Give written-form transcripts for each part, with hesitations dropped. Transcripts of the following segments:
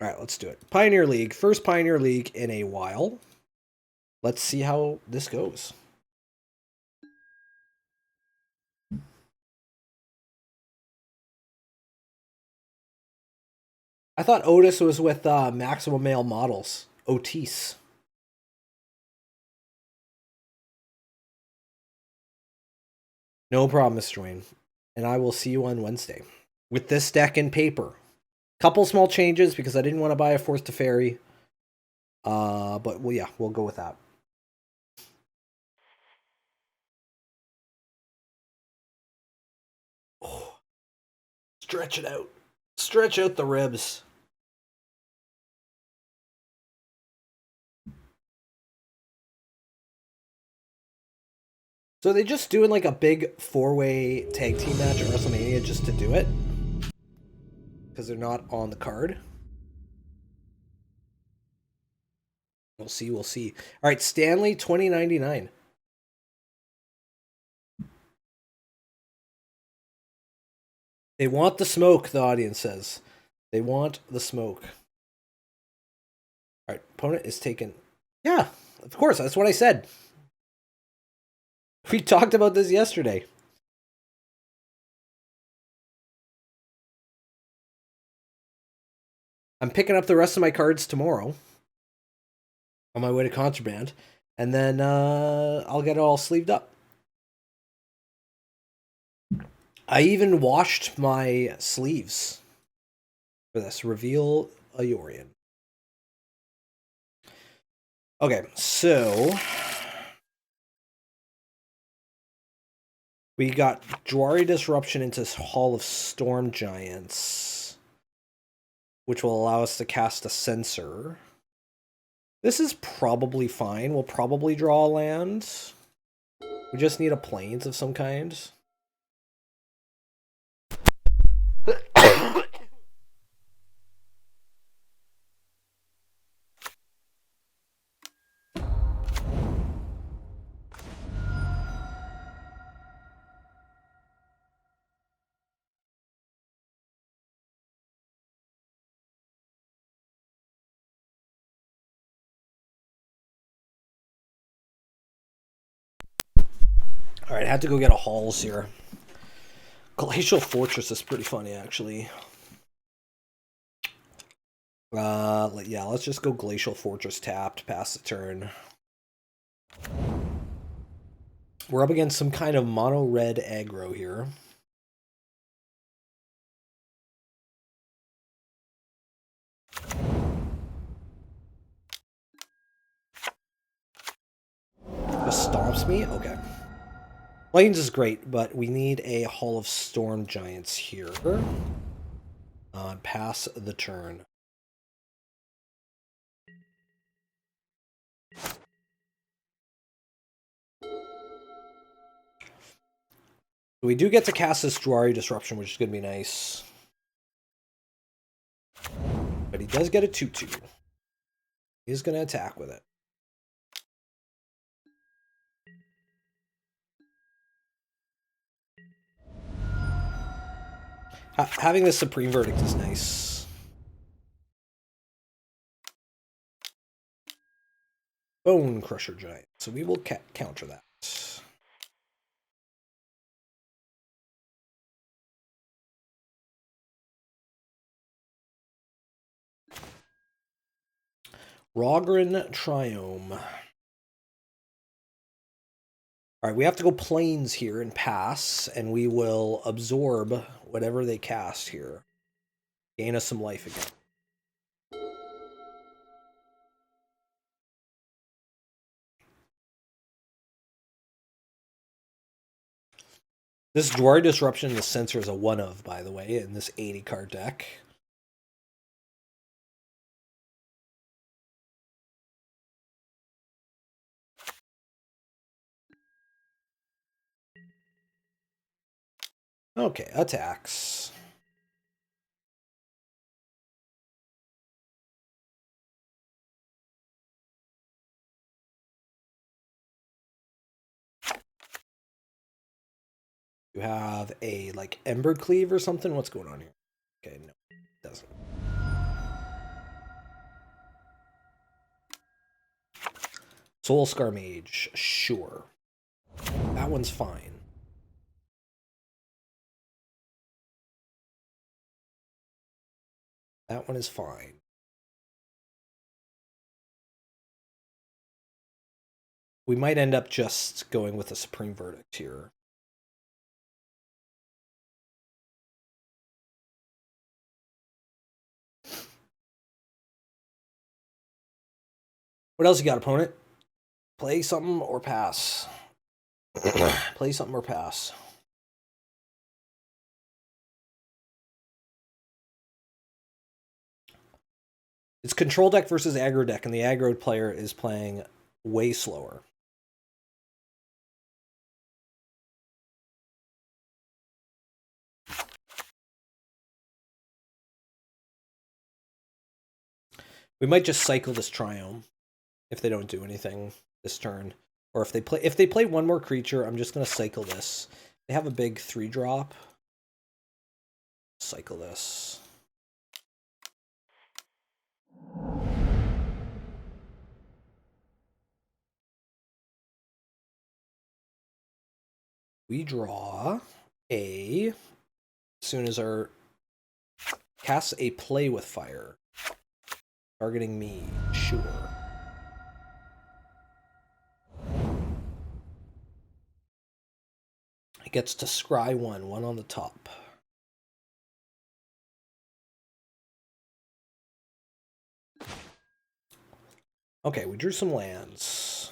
All right, let's do it. Pioneer League. First Pioneer League in a while. Let's see how this goes. I thought Otis was with Maximum Male Models. Otis. No problem, Mr. Wayne. And I will see you on Wednesday with this deck and paper. Couple small changes because I didn't want to buy a Force to Fairy. But well, yeah, we'll go with that. Oh, stretch it out. Stretch out the ribs. So are they just doing like a big 4-way tag team match at WrestleMania just to do it? Because they're not on the card? We'll see, we'll see. All right, Stanley 2099. They want the smoke, the audience says. They want the smoke. All right, opponent is taken. Yeah, of course, that's what I said. We talked about this yesterday. I'm picking up the rest of my cards tomorrow on my way to Contraband, and then I'll get it all sleeved up. I even washed my sleeves for this. Reveal a Yorion. Okay, so we got Jwari Disruption into Hall of Storm Giants, which will allow us to cast a Censor. This is probably fine. We'll probably draw a land. We just need a Plains of some kind. Alright, I had to go get a Halls here. Glacial Fortress is pretty funny, actually. Yeah, let's just go Glacial Fortress tapped, pass the turn. We're up against some kind of mono-red aggro here. Just stomps me? Okay. Plains is great, but we need a Hall of Storm Giants here. Pass the turn. We do get to cast this Jwari Disruption, which is going to be nice. But he does get a 2-2. He's going to attack with it. Having the Supreme Verdict is nice. Bone Crusher Giant. So we will counter that. Rogren Triome. Alright, we have to go Plains here and pass, and we will absorb whatever they cast here. Gain us some life again. This Jwari Disruption, the Censor is a 1-of, by the way, in this 80-card deck. Okay, attacks. You have a, like, Ember Cleave or something? What's going on here? Okay, no, it doesn't. Soul Scar Mage, sure. That one's fine. That one is fine. We might end up just going with a Supreme Verdict here. What else you got, opponent? Play something or pass? Play something or pass? It's control deck versus aggro deck, and the aggro player is playing way slower. We might just cycle this Triome if they don't do anything this turn. Or if they play one more creature, I'm just gonna cycle this. They have a big 3-drop. Cycle this. We draw a, as soon as our casts a Play with Fire. Targeting me, sure. It gets to scry one on the top. Okay, we drew some lands.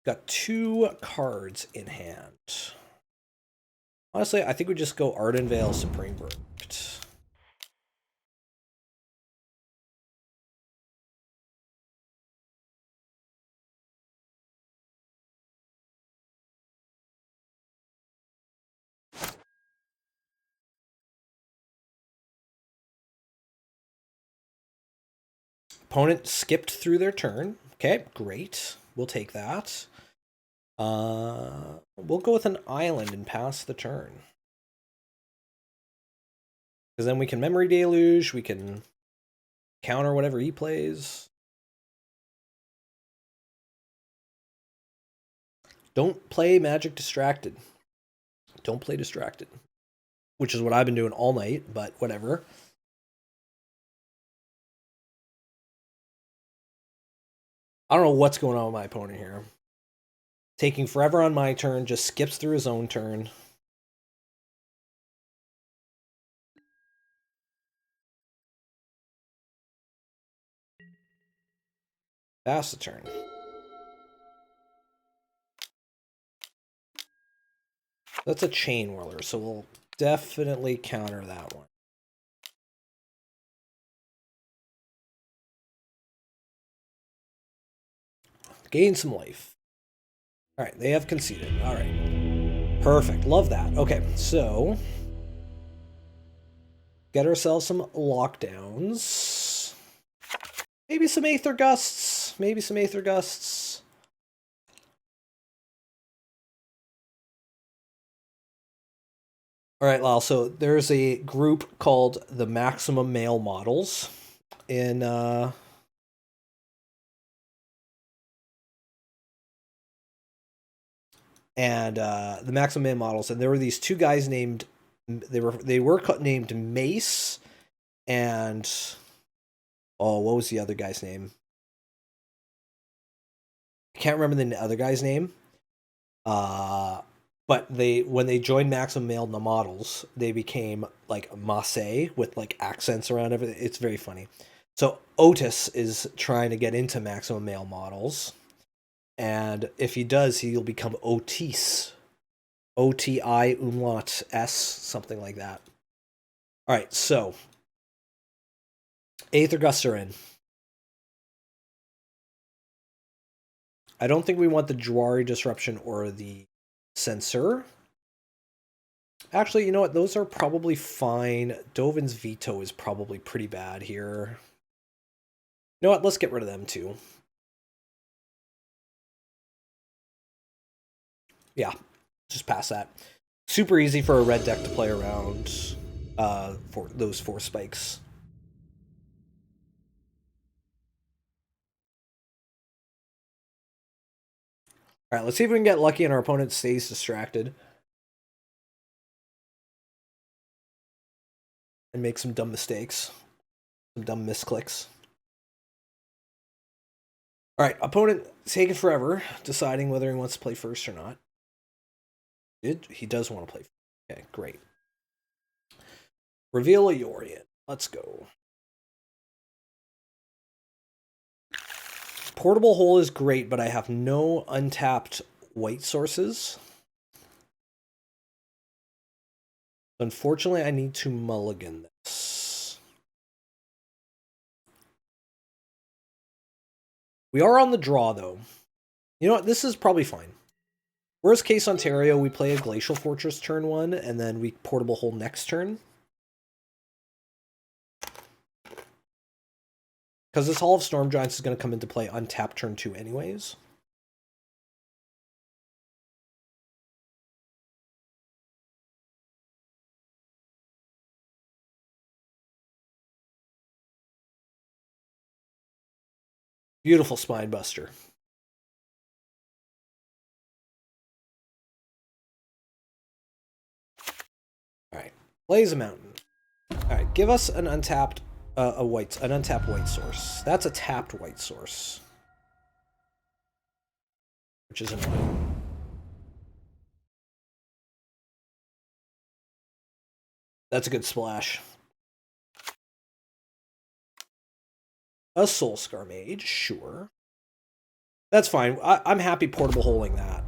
Got 2 cards in hand. Honestly, I think we just go Ardenvale Supreme Verdict. Opponent skipped through their turn. Okay, great. We'll take that. We'll go with an island and pass the turn. Because then we can Memory Deluge, we can counter whatever he plays. Don't play Magic Distracted. Don't play Distracted. Which is what I've been doing all night, but whatever. I don't know what's going on with my opponent here. Taking forever on my turn, just skips through his own turn. Pass the turn. That's a Chain Whirler, so we'll definitely counter that one. Gain some life. Alright, they have conceded. Alright. Perfect. Love that. Okay, so get ourselves some lockdowns. Maybe some Aether Gusts. Maybe some Aether Gusts. Alright, Lyle, so there's a group called the Maximum Male Models in the Maximum Male Models, and there were these 2 guys named they were named Mace and what was the other guy's name? I can't remember the other guy's name. But when they joined Maximum Male Models, they became like Masse with like accents around everything. It's very funny. So Otis is trying to get into Maximum Male Models, and if he does, he'll become Otis. O-T-I umlaut S, something like that. All right, so Aether Gusts are in. I don't think we want the Jwari Disruption or the Censor. Actually, you know what? Those are probably fine. Dovin's Veto is probably pretty bad here. You know what? Let's get rid of them too. Yeah, just pass that. Super easy for a red deck to play around for those 4 spikes. Alright, let's see if we can get lucky and our opponent stays distracted. And make some dumb mistakes. Some dumb misclicks. Alright, opponent taking forever, deciding whether he wants to play first or not. He does want to play first. Okay, great. Reveal a Yorion. Let's go. Portable Hole is great, but I have no untapped white sources. Unfortunately, I need to mulligan this. We are on the draw, though. You know what? This is probably fine. Worst case Ontario, we play a Glacial Fortress turn 1, and then we Portable Hole next turn. Because this Hall of Storm Giants is going to come into play untapped turn 2 anyways. Beautiful Spinebuster. Alright. Blaze a Mountain. Alright, give us an untapped an untapped white source. That's a tapped white source. Which is annoying. That's a good splash. A Soul Scar Mage, sure. That's fine. I'm happy Portable Holing that.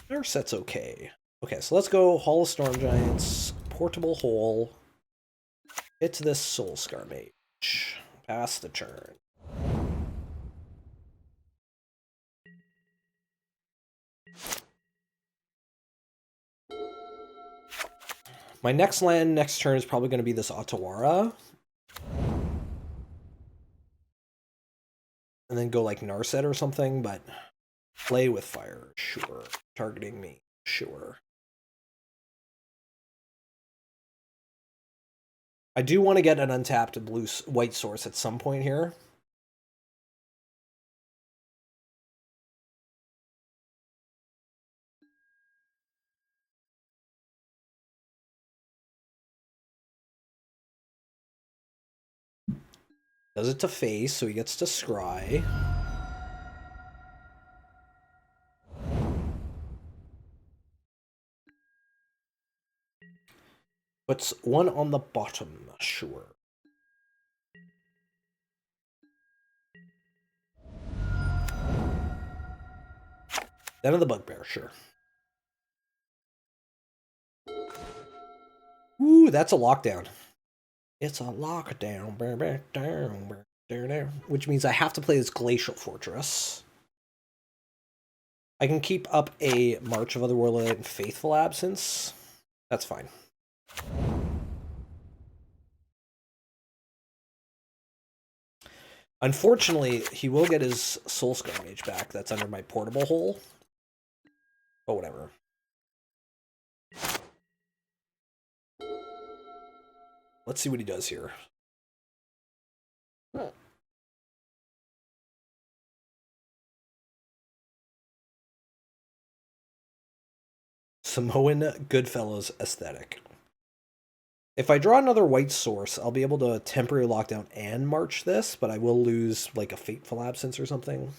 Our set's okay. Okay, so let's go Hall of Storm Giants, Portable Hole. Hit this Soul Scar Mage. Pass the turn. My next land next turn is probably going to be this Otawara. And then go like Narset or something, but play with fire, sure. Targeting me, sure. I do want to get an untapped white source at some point here. Does it to face, so he gets to scry. Puts one on the bottom, sure. Den of the Bugbear, sure. Ooh, that's a lockdown. It's a lockdown. Which means I have to play this Glacial Fortress. I can keep up a March of Otherworldly and Faithful Absence. That's fine. Unfortunately, he will get his Soul Scar Mage back. That's under my Portable Hole. But whatever. Let's see what he does here. Samoan Goodfellows aesthetic. If I draw another white source, I'll be able to temporarily lock down and march this, but I will lose like a Fateful Absence or something.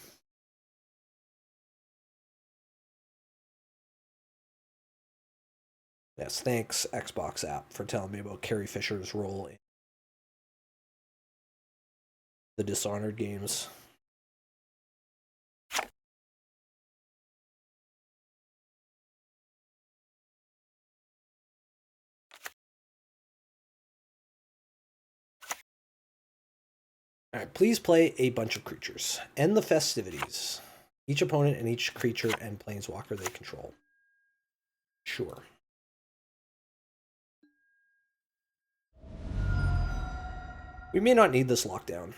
Yes, thanks Xbox app for telling me about Carrie Fisher's role in the Dishonored games. Alright, please play a bunch of creatures. End the festivities. Each opponent and each creature and planeswalker they control. Sure. We may not need this lockdown.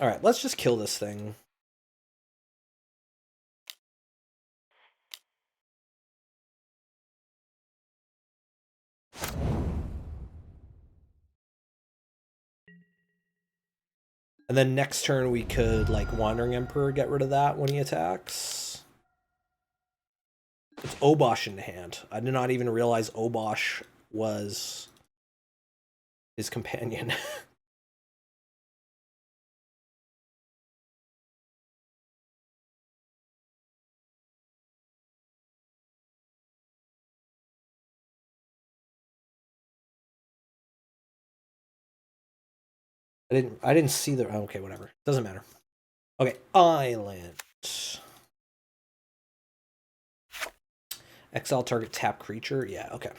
Alright, let's just kill this thing. And then next turn we could, like, Wandering Emperor, get rid of that when he attacks. It's Obosh in hand. I did not even realize Obosh was his companion. I didn't see the okay, whatever. Doesn't matter. Okay, island. Exile target tap creature. Yeah, okay.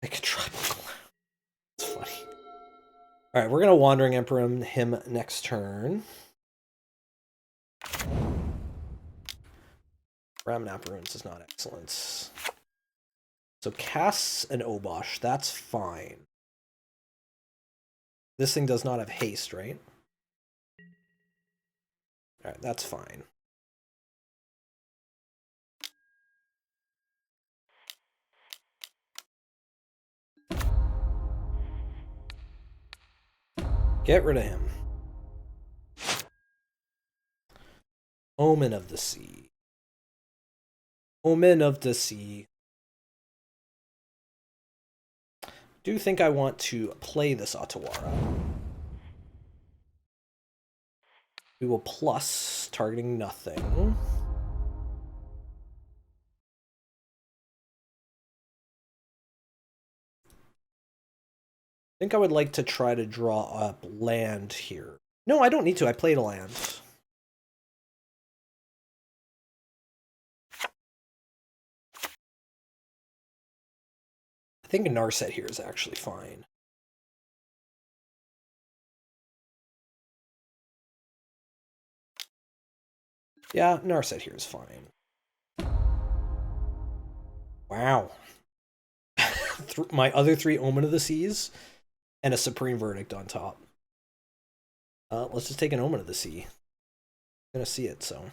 I could try. It's funny. All right, we're gonna Wandering Emperor him next turn. Ramanap Ruins is not excellent. So casts an Obosh. That's fine. This thing does not have haste, right? All right, that's fine. Get rid of him. Omen of the Sea. Omen of the Sea. Do think I want to play this Otawara. We will plus, targeting nothing. I think I would like to try to draw up land here. No, I don't need to. I played a land. I think a Narset here is actually fine. Yeah, Narset here is fine. Wow. My other 3 Omen of the Seas and a Supreme Verdict on top. Let's just take an Omen of the Sea. I'm gonna see it, so.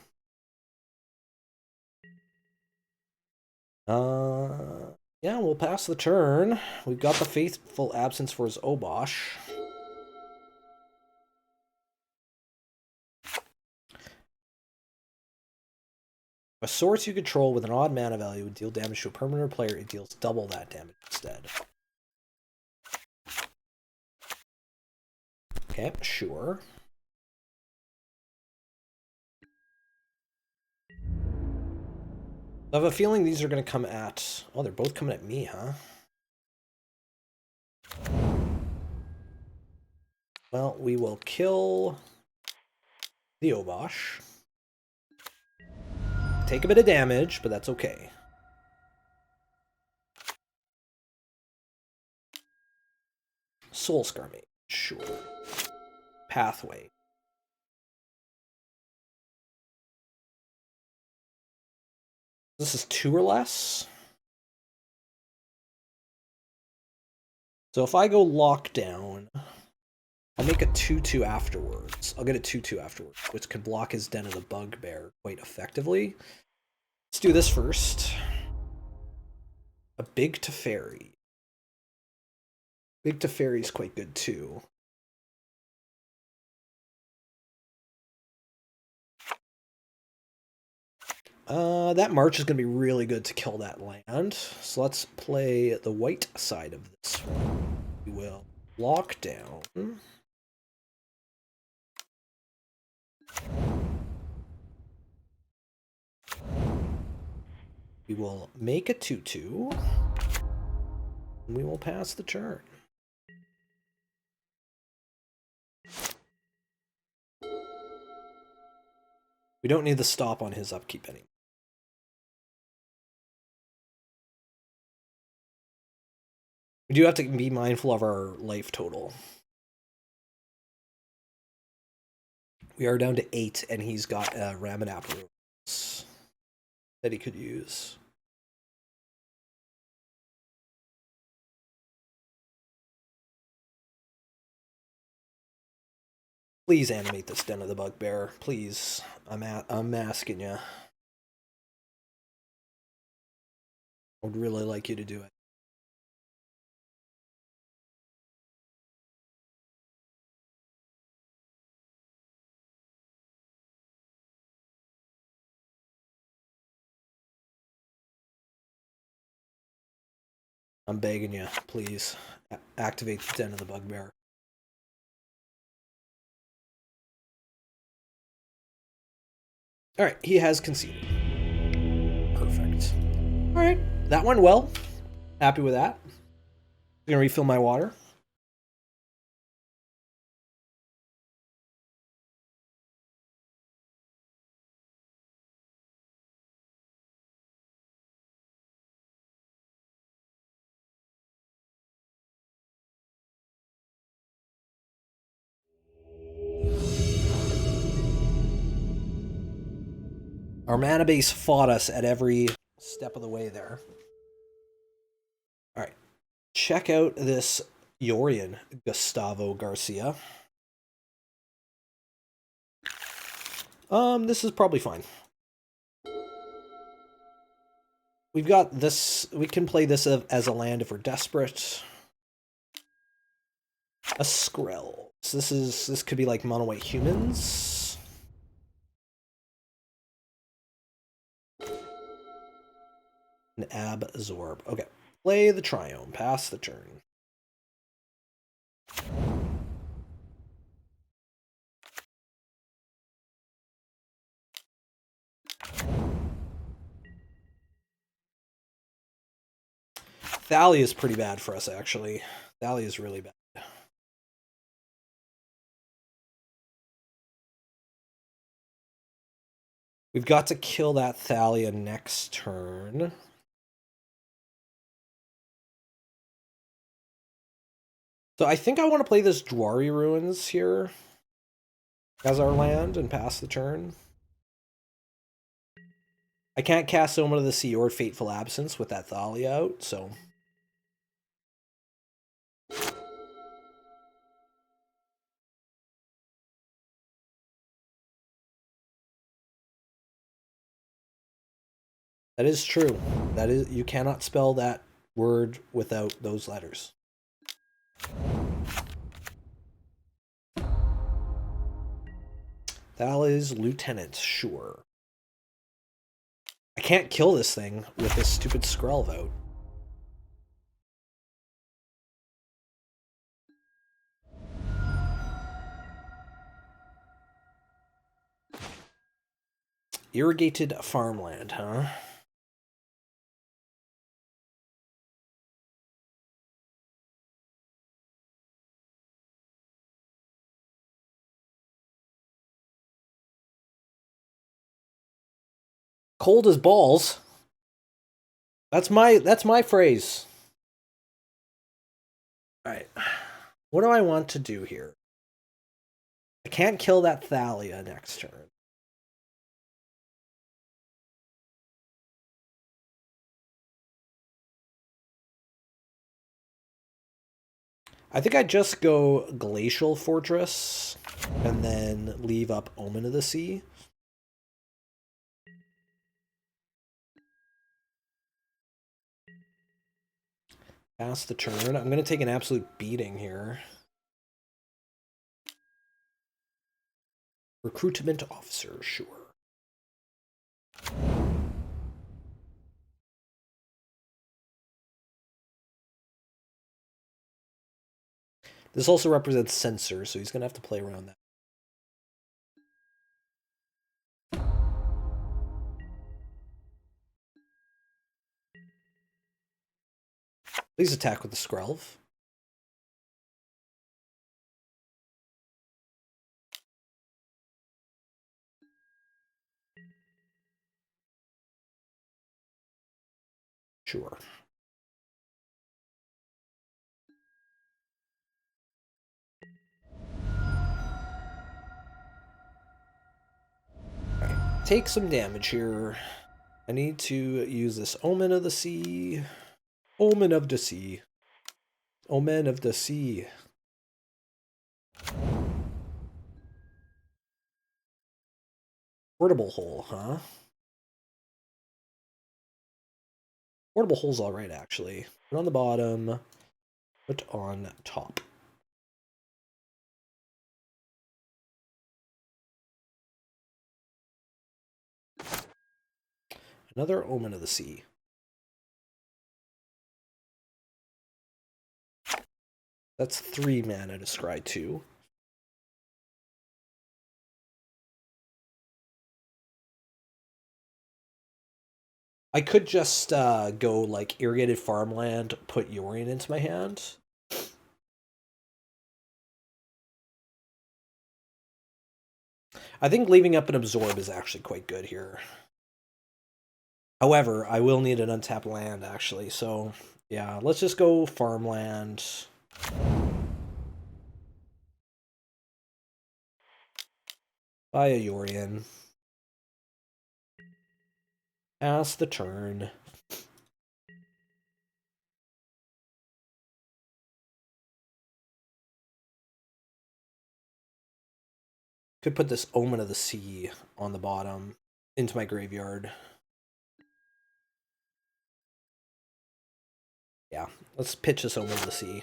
Yeah, we'll pass the turn. We've got the Faithful Absence for his Obosh. A source you control with an odd mana value would deal damage to a permanent player. It deals double that damage instead. Okay, sure. I have a feeling these are going to come at... Oh, they're both coming at me, huh? Well, we will kill the Obosh. Take a bit of damage, but that's okay. Soul Scar Mage, sure. Pathway. This is 2 or less. So if I go lockdown, I'll make a 2/2 afterwards. I'll get a 2/2 afterwards, which can block his Den of the Bugbear quite effectively. Let's do this first. A Big Teferi. Big Teferi is quite good too. That March is going to be really good to kill that land. So let's play the white side of this one. We will lock down. We will make a 2/2. And we will pass the turn. We don't need the stop on his upkeep anymore. We do have to be mindful of our life total. We are down to 8, and he's got Ramanap Ruins that he could use. Please animate this Den of the Bugbear. Please. I'm asking you. I would really like you to do it. I'm begging you, please. Activate the Den of the Bugbear. Alright, he has conceded. Perfect. Alright, that went well. Happy with that. Gonna refill my water. Our mana base fought us at every step of the way there. Alright. Check out this Yorion, Gustavo Garcia. This is probably fine. We've got this. We can play this as a land if we're desperate. A Skrill. So this could be like mono white humans. An Absorb. Okay. Play the Triome. Pass the turn. Thalia is pretty bad for us, actually. Thalia is really bad. We've got to kill that Thalia next turn. So I think I want to play this Dwari Ruins here as our land and pass the turn. I can't cast Omen of the Sea or Fateful Absence with that Thalia out, so... That is true. That is, you cannot spell that word without those letters. Thalia's Lieutenant, sure. I can't kill this thing with this stupid Skrull vote. Irrigated farmland, huh? Cold as balls. That's my phrase. Alright. What do I want to do here? I can't kill that Thalia next turn. I think I just go Glacial Fortress and then leave up Omen of the Sea. Pass the turn. I'm going to take an absolute beating here. Recruitment Officer, sure. This also represents Censor, so he's going to have to play around that. Please attack with the Skrelv. Sure. Alright, take some damage here. I need to use this Omen of the Sea. Omen of the Sea. Omen of the Sea. Portable Hole, huh? Portable Hole's alright, actually. Put on the bottom. Put on top. Another Omen of the Sea. That's 3 mana to scry 2. I could just go like irrigated farmland, put Yorion into my hand. I think leaving up an absorb is actually quite good here. However, I will need an untapped land actually, so yeah, let's just go farmland. Buy a Yorion. Pass the turn. Could put this Omen of the Sea on the bottom into my graveyard. Yeah, let's pitch this Omen of the Sea.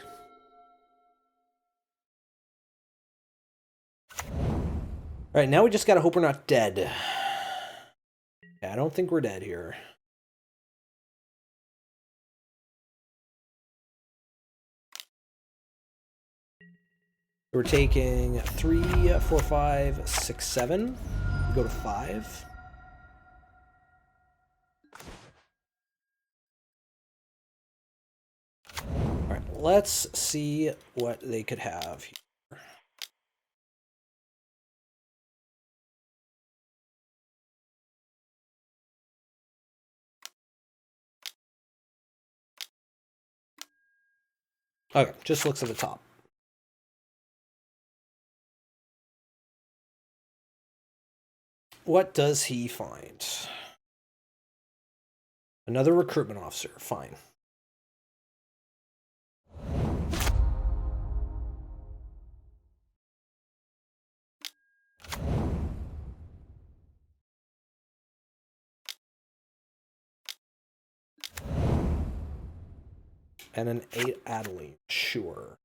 Alright, now we just gotta hope we're not dead. Yeah, I don't think we're dead here. We're taking 3, 4, 5, 6, 7. We go to 5. Alright, let's see what they could have here. Okay, just looks at the top. What does he find? Another recruitment officer. Fine. And an 8 Adeline. Sure.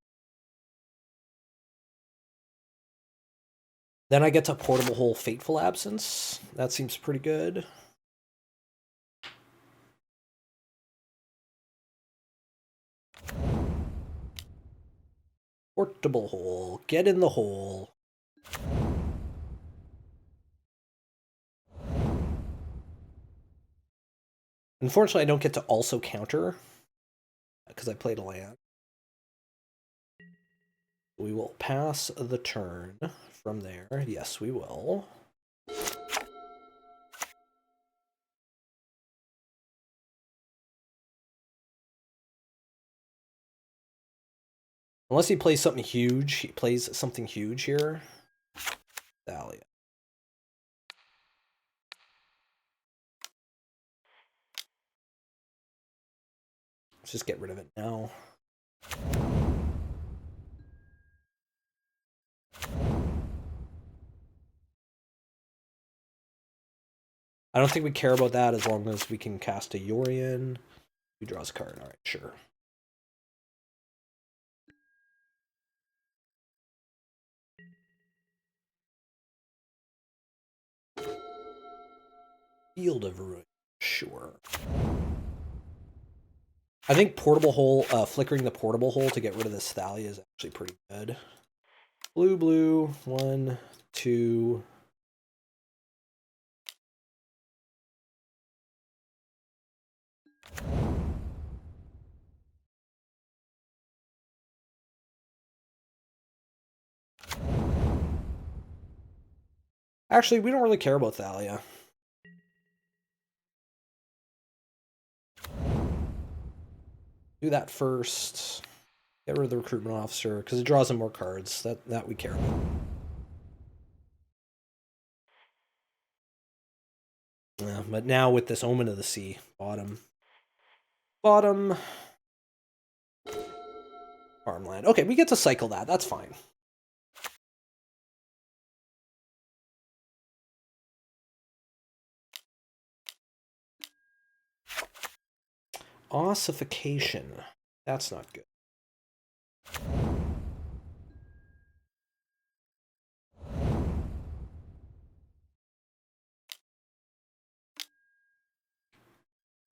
Then I get to Portable Hole Fateful Absence. That seems pretty good. Portable Hole. Get in the hole. Unfortunately, I don't get to also counter because I played a land. We will pass the turn from there. Yes, we will. Unless he plays something huge. He plays something huge here. Dahlia. Let's just get rid of it now. I don't think we care about that as long as we can cast a Yorion. He draws a card. All right, sure. Field of Ruin. Sure. I think Portable Hole, flickering the Portable Hole to get rid of this Thalia is actually pretty good. Blue, blue. 1, 2. Actually, we don't really care about Thalia. Do that first. Get rid of the recruitment officer, because it draws in more cards. That we care about. Yeah, but now with this Omen of the Sea, bottom. Bottom. Farmland. Okay, we get to cycle that. That's fine. Ossification. That's not good.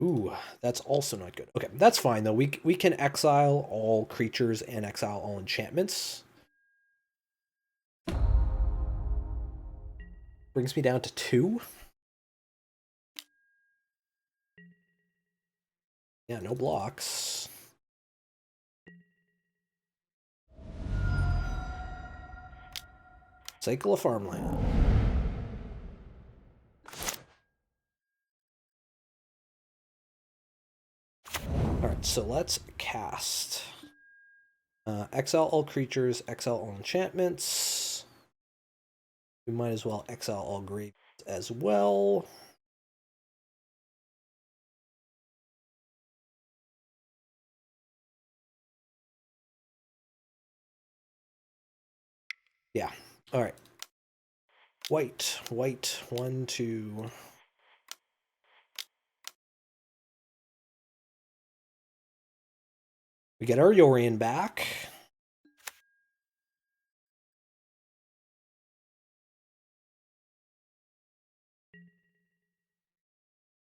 Ooh, that's also not good. Okay, that's fine though. We can exile all creatures and exile all enchantments. Brings me down to 2. Yeah, no blocks. Cycle of Farmland. Alright, so let's cast. Exile all creatures, exile all enchantments. We might as well exile all great as well. Yeah, alright. White, 1, 2. We get our Yorion back.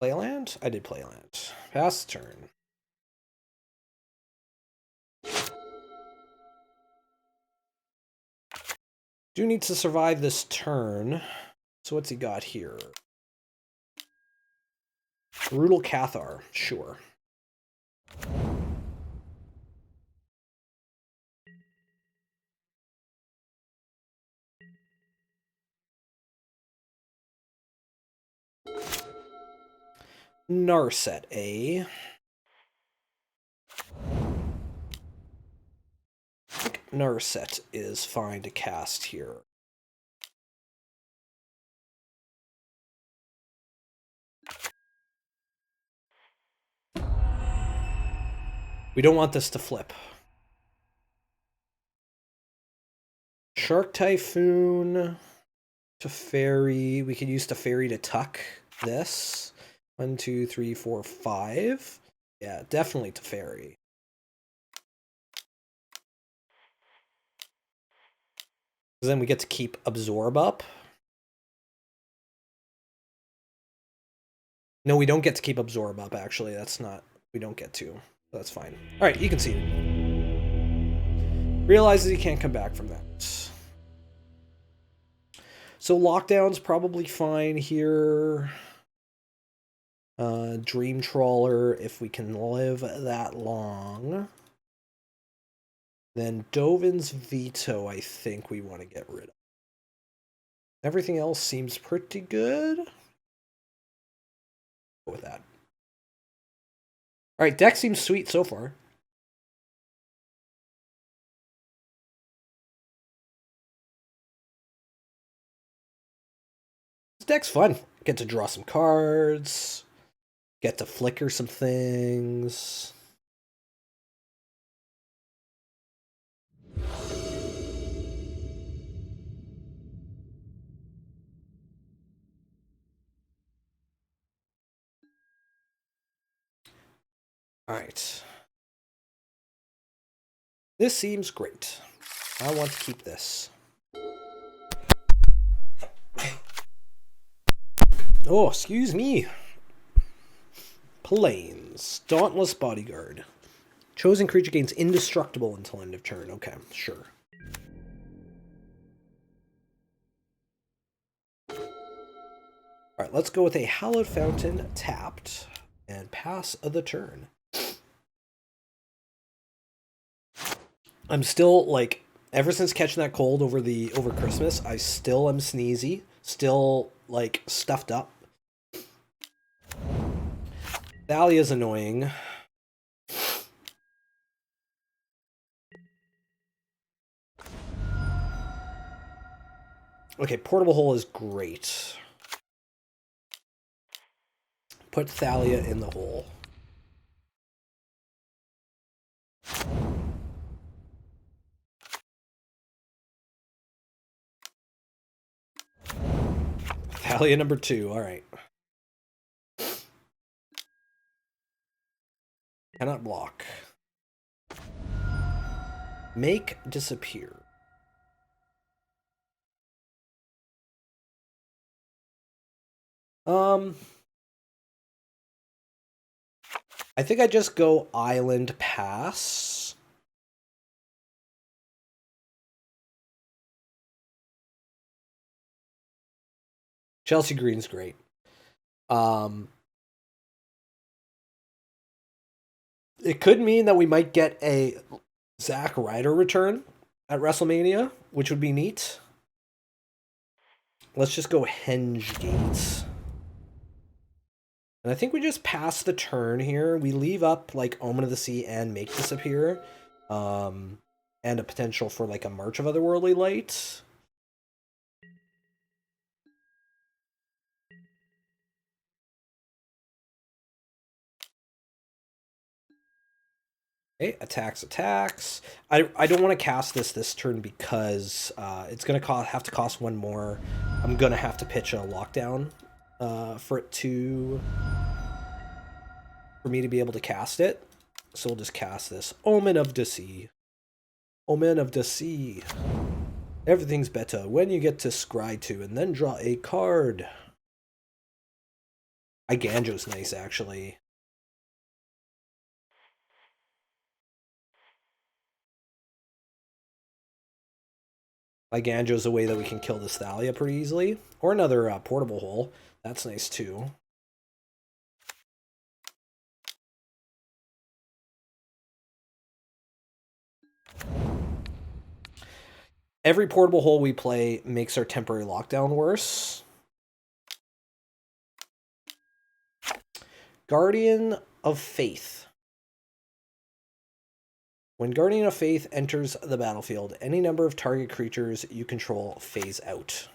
Play a land? I did play a land. Pass the turn. Do need to survive this turn. So what's he got here? Brutal Cathar, sure. Narset A. I think Narset is fine to cast here. We don't want this to flip. Shark Typhoon, Teferi. We could use Teferi to tuck this. 1, 2, 3, 4, 5. Yeah, definitely Teferi. Then we get to keep Absorb up. No, we don't get to keep Absorb up, actually. That's not... We don't get to. That's fine. Alright, you can see it. Realizes he can't come back from that. So Lockdown's probably fine here. Dream Trawler, if we can live that long. Then Dovin's Veto, I think we want to get rid of. Everything else seems pretty good. Go with that. Alright, deck seems sweet so far. This deck's fun. Get to draw some cards. Get to flicker some things. Alright. This seems great. I want to keep this. Oh, excuse me. Plains. Dauntless Bodyguard. Chosen creature gains indestructible until end of turn. Okay, sure. Alright, let's go with a Hallowed Fountain tapped and pass the turn. I'm still, like, ever since catching that cold over Christmas, I still am sneezy. Still, like, stuffed up. Thalia's annoying. Okay, Portable Hole is great. Put Thalia in the hole. Thalia number 2, alright. Cannot block. Make disappear. I think I just go island pass. Chelsea Green's great. It could mean that we might get a Zack Ryder return at WrestleMania, which would be neat. Let's just go Henge Gates. And I think we just pass the turn here. We leave up like Omen of the Sea and Make Disappear. And a potential for like a March of Otherworldly Light. Okay, attacks. I don't want to cast this turn because it's going to have to cost one more. I'm going to have to pitch a lockdown for me to be able to cast it. So we'll just cast this. Omen of the Sea. Omen of the Sea. Everything's better when you get to scry 2 and then draw a card. Iganjo's nice, actually. Iganjo's a way that we can kill this Thalia pretty easily. Or another portable hole. That's nice, too. Every portable hole we play makes our temporary lockdown worse. Guardian of Faith. When Guardian of Faith enters the battlefield, any number of target creatures you control phase out.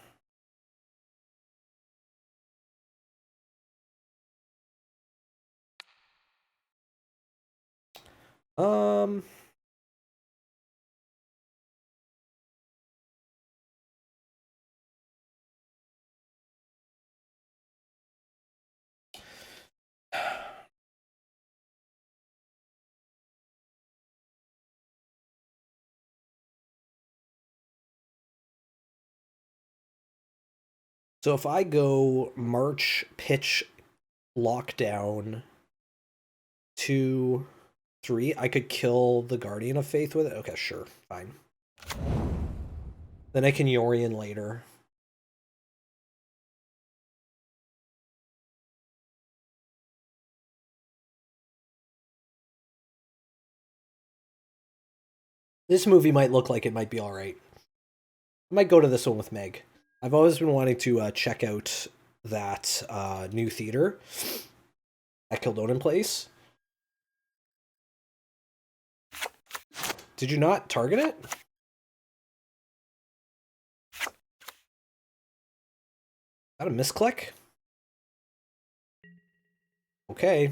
So if I go March, pitch, lockdown, 2, 3, I could kill the Guardian of Faith with it? Okay, sure, fine. Then I can Yorion later. This movie might look like it might be alright. I might go to this one with Meg. I've always been wanting to check out that new theater at Kildonan Place. Did you not target it? Is that a misclick? Okay.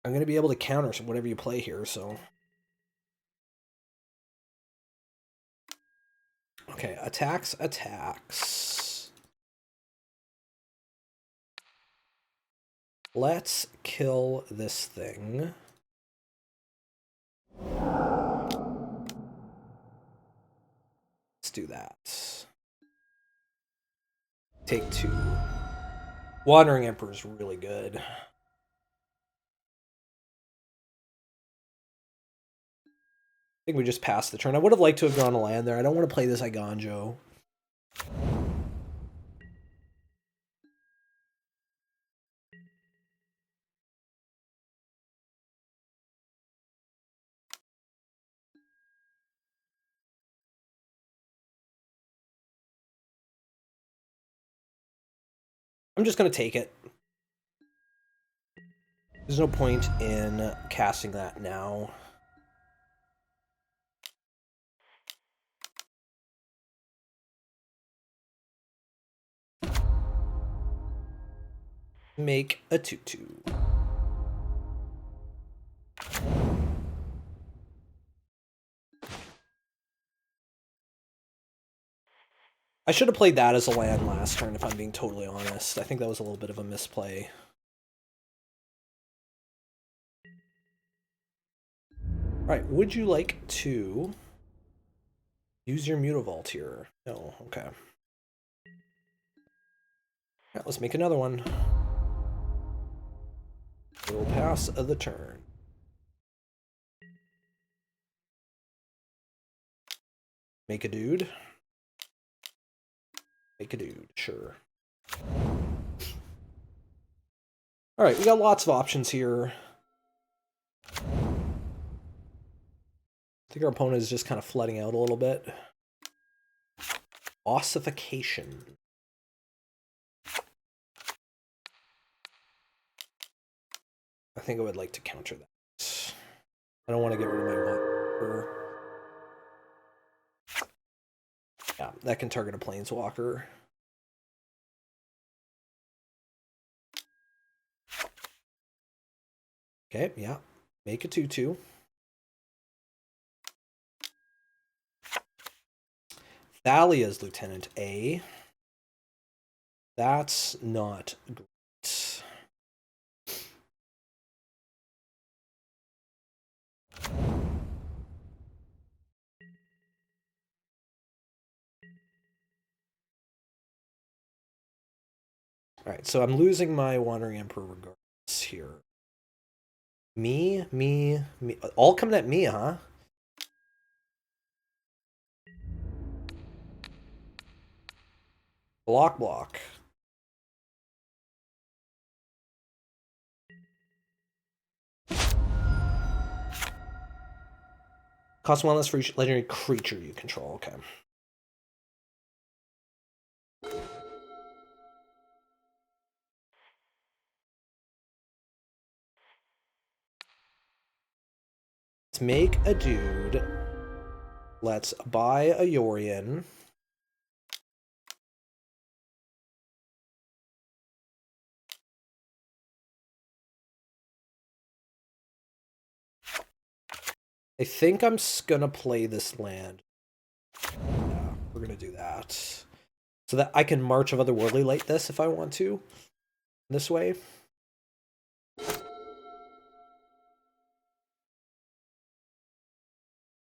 I'm going to be able to counter whatever you play here, so... Okay, attacks. Let's kill this thing. Let's do that. Take 2. Wandering Emperor is really good. I think we just passed the turn. I would have liked to have gone a land there. I don't want to play this Iganjo. I'm just going to take it. There's no point in casting that now. Make a 2/2. I should have played that as a land last turn, if I'm being totally honest. I think that was a little bit of a misplay. Alright, would you like to use your Mutavault here? No, okay. Yeah, let's make another one. We'll pass the turn. Make a dude. Make a dude, sure. Alright, we got lots of options here. I think our opponent is just kind of flooding out a little bit. Ossification. I think I would like to counter that. I don't want to get rid of my water. Yeah, that can target a planeswalker. Okay, yeah. Make a 2/2. Thalia's Lieutenant A. That's not great. Alright, so I'm losing my Wandering Emperor regardless here. Me. All coming at me, huh? Block. Cost 1 less for each legendary creature you control. Okay. Let's make a dude. Let's buy a Yorion. I think I'm gonna play this land. Yeah, we're gonna do that. So that I can March of Otherworldly Light this if I want to. This way.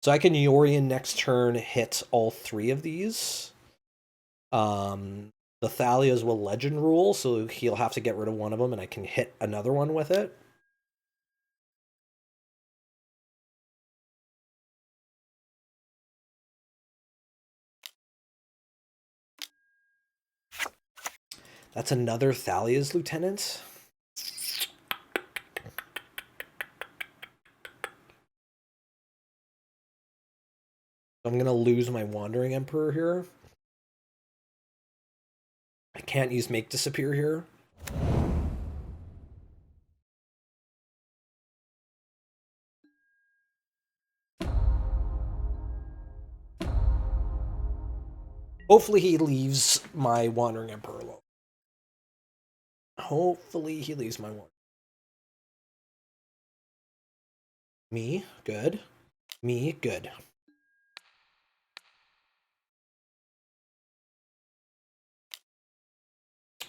So I can Yorion next turn hit all 3 of these. The Thalias will Legend Rule, so he'll have to get rid of one of them, and I can hit another one with it. That's another Thalia's Lieutenant. I'm going to lose my Wandering Emperor here. I can't use Make Disappear here. Hopefully he leaves my Wandering Emperor alone. Hopefully he leaves my one. Me, good. Me, good.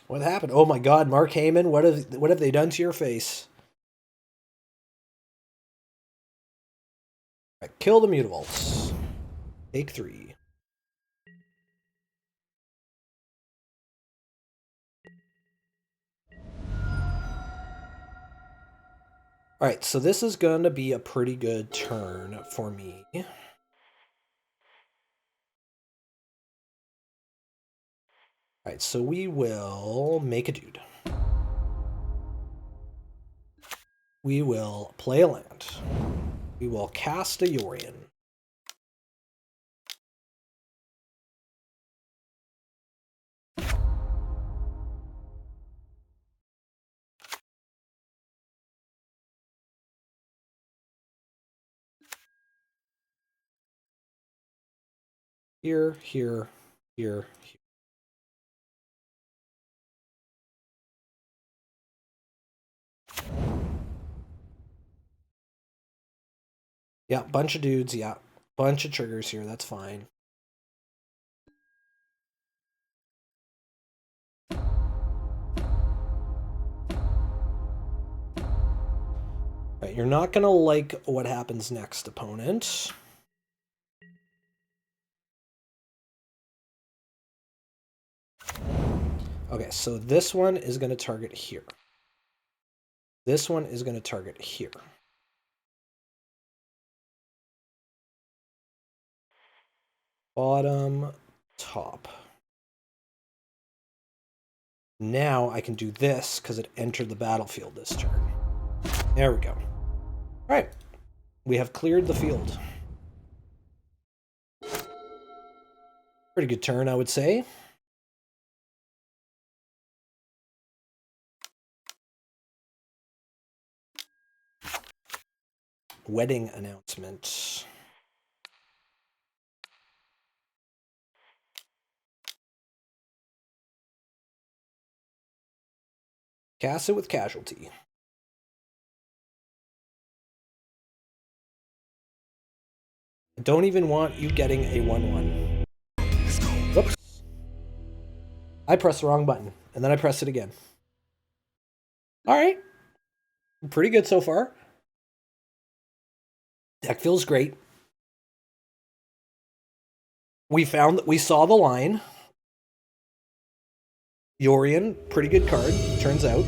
What happened? Oh my god, Mark Heyman, what have they done to your face? Right, kill the Mutavaults. Take 3. Alright, so this is going to be a pretty good turn for me. Alright, so we will make a dude. We will play a land. We will cast a Yorion. Here, here, here, here. Yeah, bunch of dudes, yeah. Bunch of triggers here, that's fine. Right, you're not gonna like what happens next, opponent. Okay, so this one is going to target here. This one is going to target here. Bottom, top. Now I can do this because it entered the battlefield this turn. There we go. All right. We have cleared the field. Pretty good turn, I would say. Wedding announcement. Cast it with casualty. I don't even want you getting a 1/1. Whoops. I pressed the wrong button, and then I pressed it again. All right. Pretty good so far. Deck feels great. We saw the line. Yorion, pretty good card, turns out.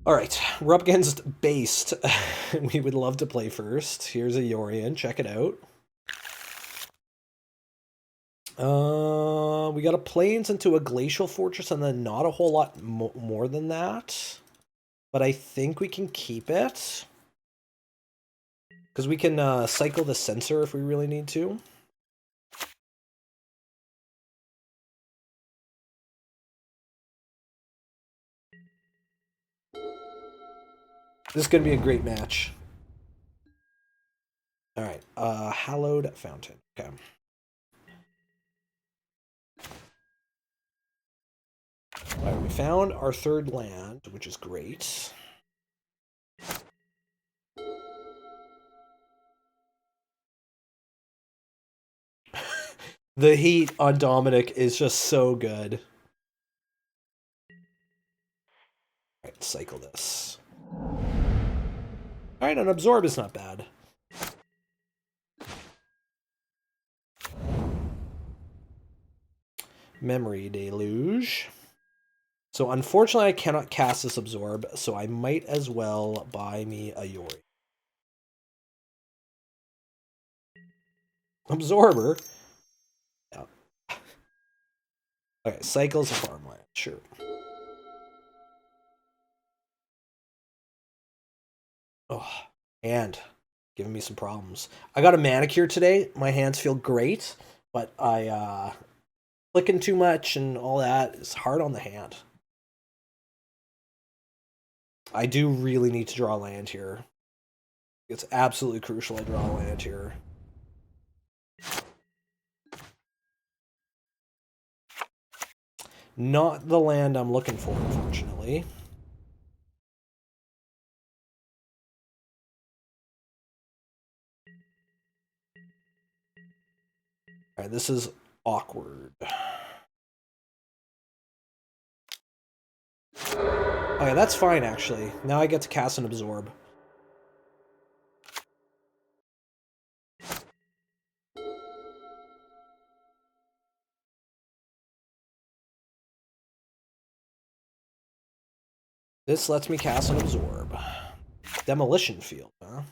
All right, we're up against Based. We would love to play first. Here's a Yorion. Check it out. We got a Plains into a Glacial Fortress and then not a whole lot more than that. But I think we can keep it. Because we can cycle the Censor if we really need to. This is going to be a great match. All right, Hallowed Fountain. Okay. All right, we found our third land, which is great. The heat on Dominic is just so good. All right, cycle this. All right, an Absorb is not bad. Memory Deluge. So unfortunately, I cannot cast this Absorb, so I might as well buy me a Yorion. Absorber? Yeah. Okay, cycles of farmland, sure. Oh, and giving me some problems. I got a manicure today. My hands feel great, but I clicking too much and all that is hard on the hand. I do really need to draw land here. It's absolutely crucial I draw land here. Not the land I'm looking for, unfortunately. Alright, this is awkward. Okay, that's fine, actually. Now I get to cast an Absorb. This lets me cast an Absorb. Demolition Field, huh?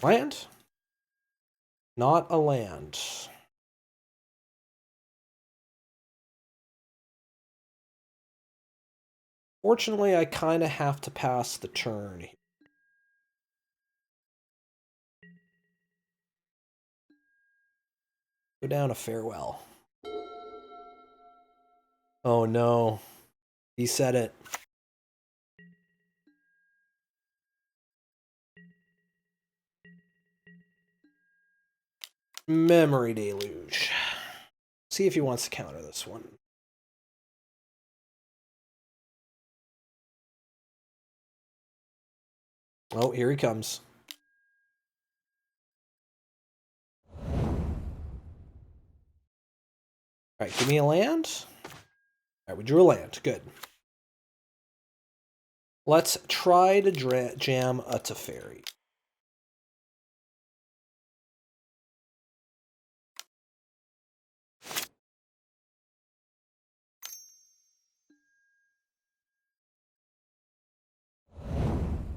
Land? Not a land. Fortunately, I kind of have to pass the turn. Go down a Farewell. Oh no. He said it. Memory Deluge. See if he wants to counter this one. Oh, here he comes. Alright, give me a land. Alright, we drew a land. Good. Let's try to jam a Teferi.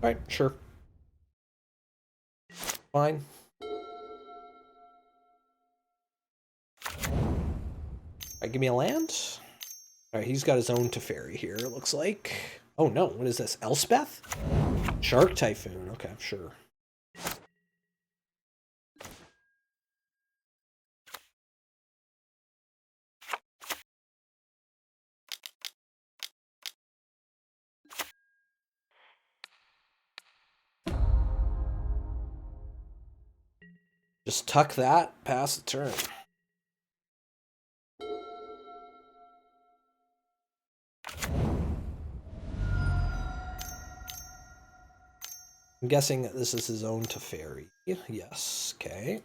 Alright, sure. Fine. Alright, give me a land. Alright, he's got his own Teferi here, it looks like. Oh no, what is this? Elspeth? Shark Typhoon. Okay, sure. Just tuck that, pass the turn. I'm guessing this is his own Teferi. Yes, okay.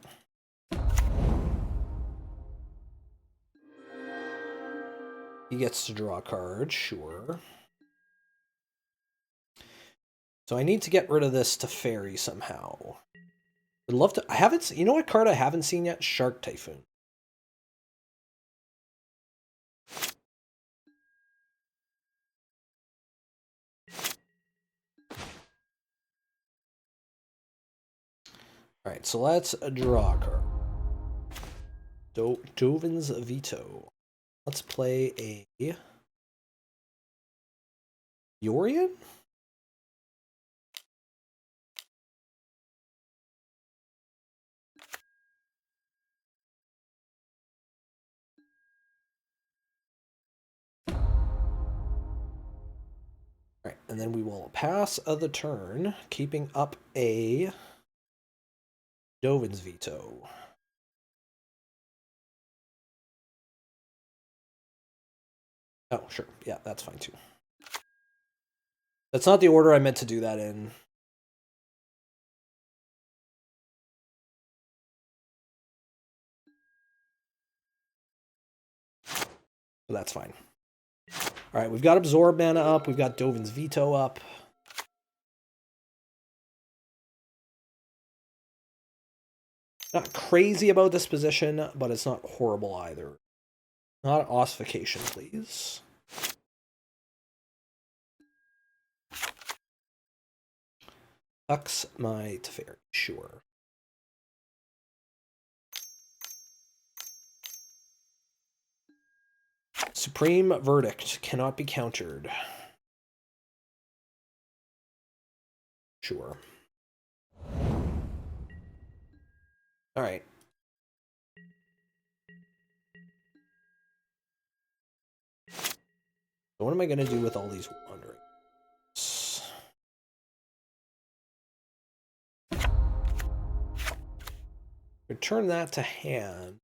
He gets to draw a card, sure. So I need to get rid of this Teferi somehow. I'd love to. I haven't. You know what card I haven't seen yet? Shark Typhoon. All right, so let's draw a card. Dovin's Veto. Let's play a Yorion. All right, and then we will pass the turn, keeping up a Dovin's Veto. Oh, sure. Yeah, that's fine too. That's not the order I meant to do that in. So that's fine. All right, we've got Absorb mana up. We've got Dovin's Veto up. Not crazy about this position, but it's not horrible either. Not ossification, please. Tucks my Teferi, sure. Supreme Verdict cannot be countered. Sure. All right. So what am I going to do with all these wanderings? Return that to hand.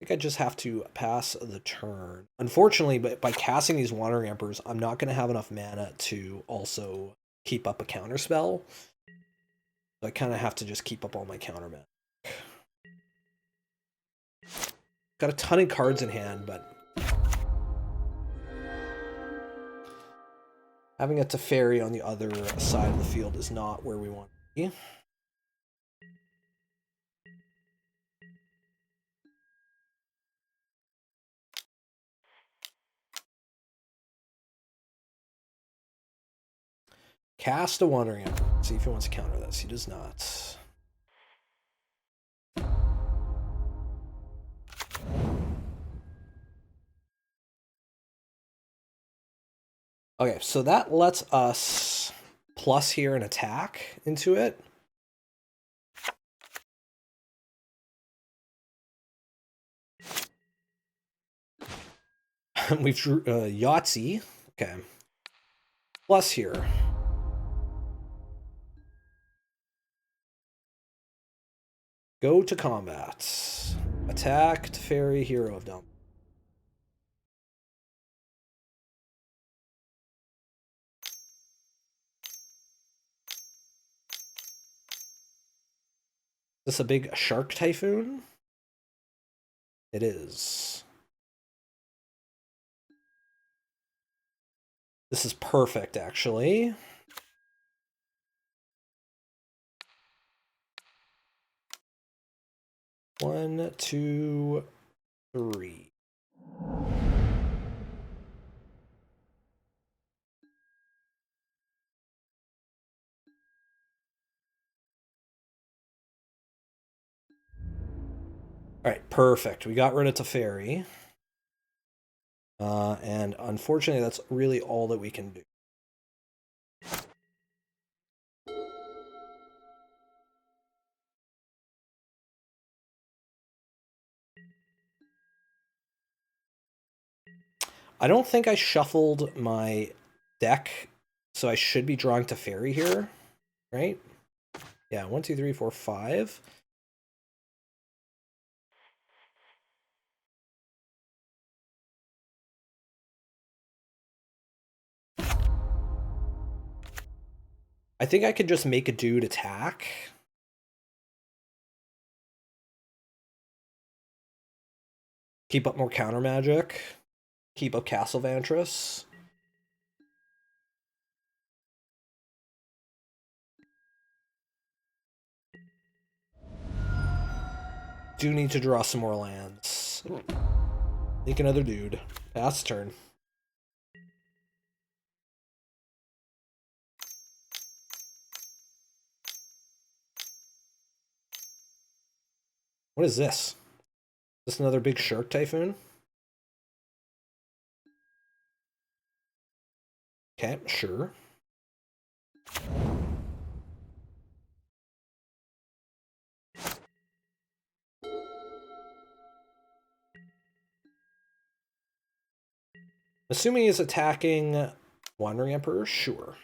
I think I just have to pass the turn. Unfortunately, but by casting these Wandering Emperors, I'm not going to have enough mana to also keep up a counterspell. So I kind of have to just keep up all my counter mana. Got a ton of cards in hand, but having a Teferi on the other side of the field is not where we want to be. Cast a Wandering Emperor. See if he wants to counter this. He does not. Okay, so that lets us plus here an attack into it. We've drew Yahtzee. Okay. Plus here. Go to combat. Attack Teferi, Hero of Dump. Is this a big Shark Typhoon? It is. This is perfect, actually. One, two, three. Alright, perfect. We got rid of Teferi. And unfortunately, that's really all that we can do. I don't think I shuffled my deck, so I should be drawing Teferi here, right? Yeah, 1, 2, 3, 4, 5. I think I could just make a dude attack. Keep up more counter magic. Keep up Castle Vantress. Do need to draw some more lands. Make another dude. Pass turn. What is this? Is this another big shark typhoon? Okay, sure. Assuming he's attacking Wandering Emperor, sure.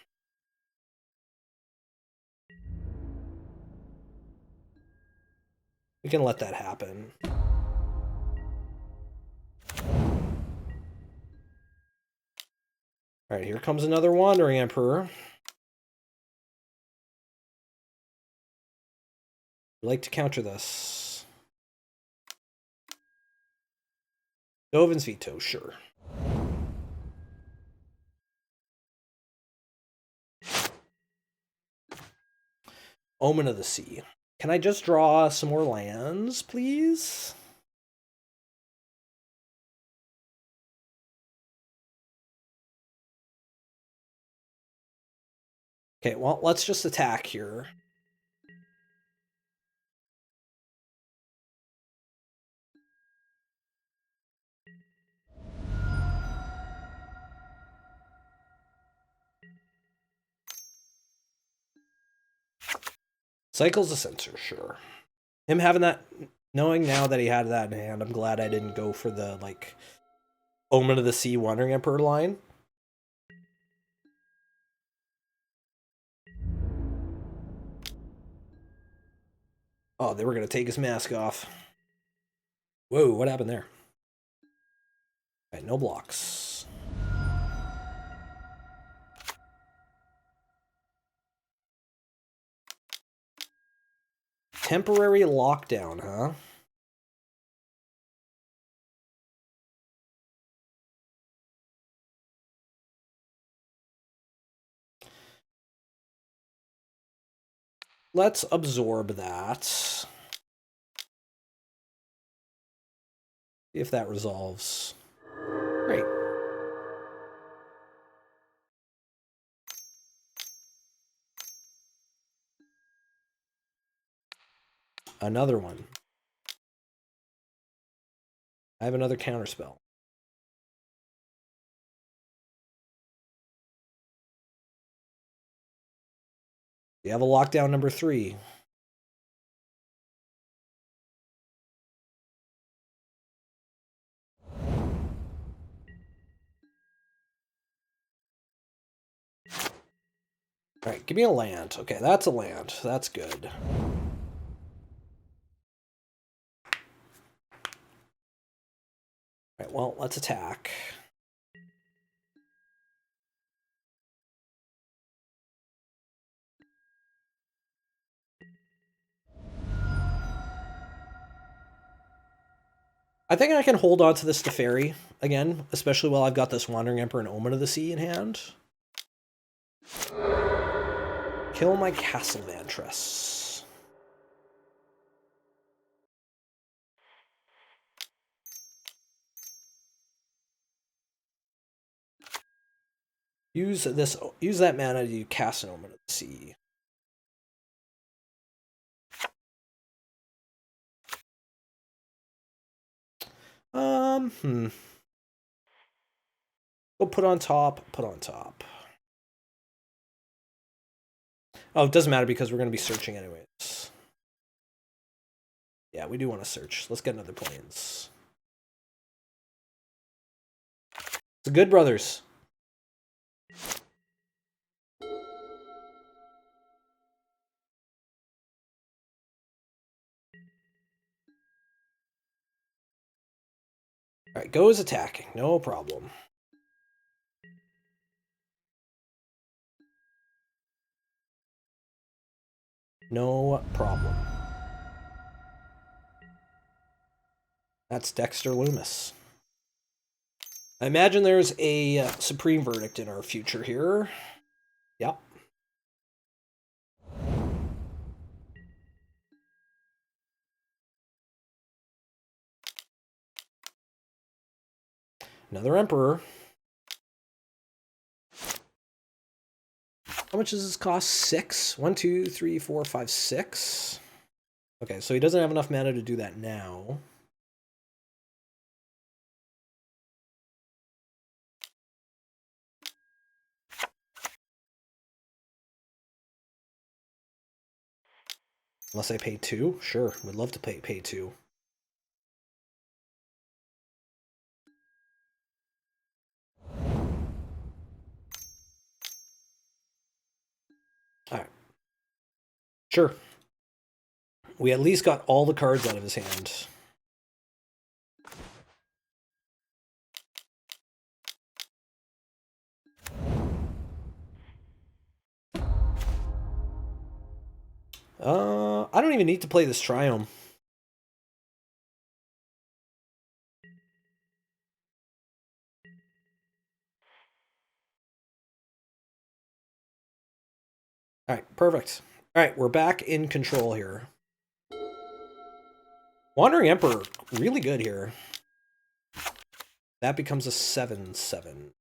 We can let that happen. Alright, here comes another Wandering Emperor. I'd like to counter this. Dovin's Veto, sure. Omen of the Sea. Can I just draw some more lands, please? Okay, well, let's just attack here. Cycle's a censor, sure. Him having that, knowing now that he had that in hand, I'm glad I didn't go for the, like, Omen of the Sea Wandering Emperor line. Oh, they were going to take his mask off. Whoa, what happened there? Alright, no blocks. Temporary lockdown, huh? Let's absorb that. See if that resolves. Great. Another one. I have another counterspell. You have a lockdown number 3. Alright, give me a land. Okay, that's a land. That's good. Alright, well, let's attack. I think I can hold on to this Teferi again, especially while I've got this Wandering Emperor and Omen of the Sea in hand. Kill my Castle Vantress. Use that mana to cast an Omen of the Sea. We'll put on top, put on top. Oh, it doesn't matter because we're going to be searching anyways. Yeah, we do want to search. Let's get another planes. It's good, brothers. Alright, go is attacking. No problem. No problem. That's Dexter Loomis. I imagine there's a Supreme Verdict in our future here. Yep. Another Emperor. How much does this cost? 6? 1, 2, 3, 4, 5, 6. Okay, so he doesn't have enough mana to do that now. Unless I pay 2? Sure, would love to pay 2. Alright. Sure. We at least got all the cards out of his hand. I don't even need to play this Triome. Alright, perfect. Alright, we're back in control here. Wandering Emperor, really good here. That becomes a 7/7.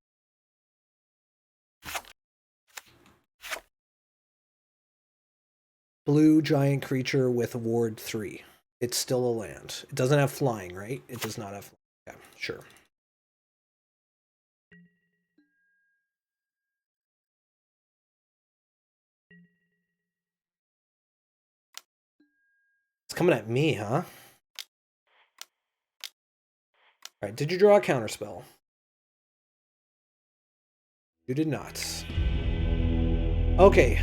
Blue giant creature with ward 3. It's still a land. It doesn't have flying, right? It does not have... Yeah, sure. It's coming at me, huh? Alright, did you draw a counterspell? You did not. Okay,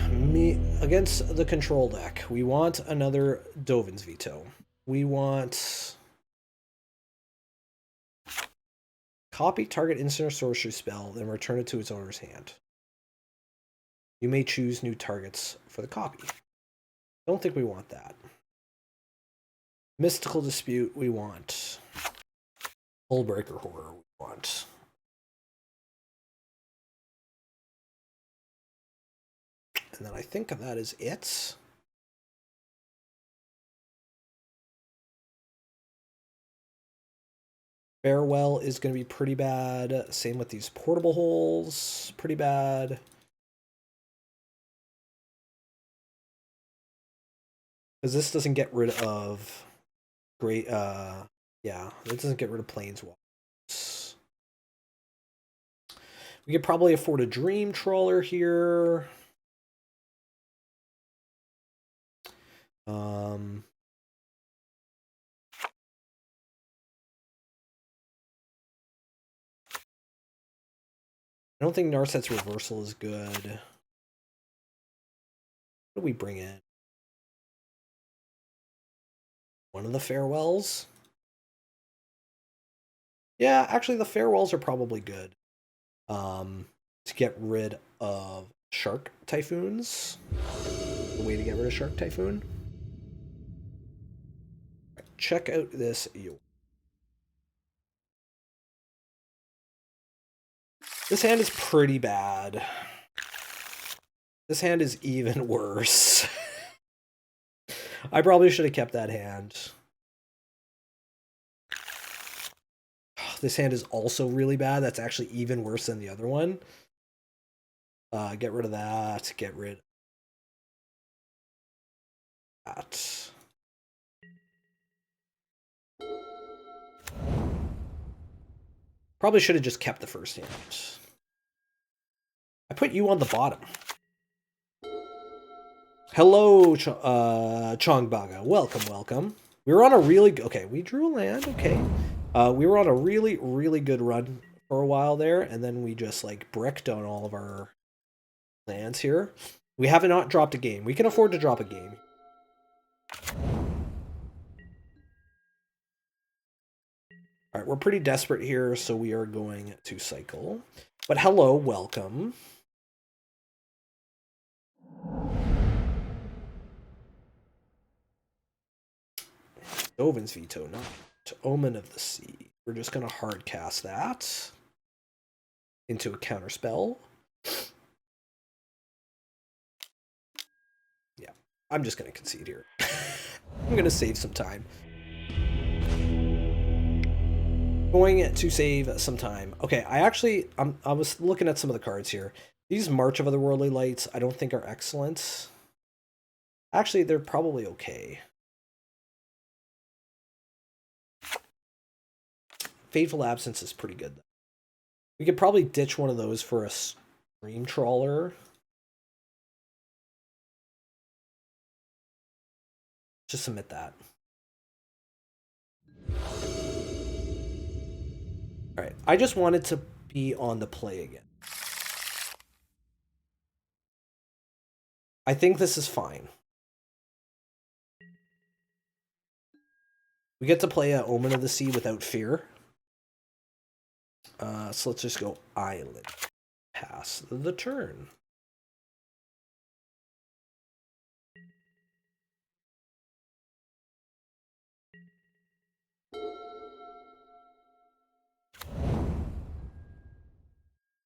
against the control deck, we want another Dovin's Veto. We want... Copy target instant or sorcery spell, then return it to its owner's hand. You may choose new targets for the copy. Don't think we want that. Mystical Dispute, we want. Hullbreaker Horror, we want. And then I think that is it. Farewell is going to be pretty bad. Same with these portable holes. Pretty bad. Because this doesn't get rid of... Great, yeah, it doesn't get rid of Planeswalkers. We could probably afford a Dream Trawler here. I don't think Narset's Reversal is good. What do we bring in? One of the Farewells? Yeah, actually the Farewells are probably good. To get rid of Shark Typhoons. The way to get rid of Shark Typhoon. Check out this. This hand is pretty bad. This hand is even worse. I probably should have kept that hand. This hand is also really bad. That's actually even worse than the other one. Get rid of that. Get rid of that. Probably should have just kept the first hand. I put you on the bottom. Hello, Chongbaga. Welcome, welcome. We were on a really... Okay, we drew a land. Okay. We were on a really, really good run for a while there, and then we just, like, bricked on all of our lands here. We have not dropped a game. We can afford to drop a game. Alright, we're pretty desperate here, so we are going to cycle. But hello, welcome. Dovin's Veto, not Omen of the Sea. We're just going to hard cast that into a counterspell. Yeah, I'm just going to concede here. I'm going to save some time. Going to save some time. Okay, I was looking at some of the cards here. These March of Otherworldly Lights I don't think are excellent. Actually, they're probably okay. Fateful Absence is pretty good, though. We could probably ditch one of those for a Stream Trawler. Just submit that. Alright, I just wanted to be on the play again. I think this is fine. We get to play a Omen of the Sea without fear. So let's just go Island. Pass the turn.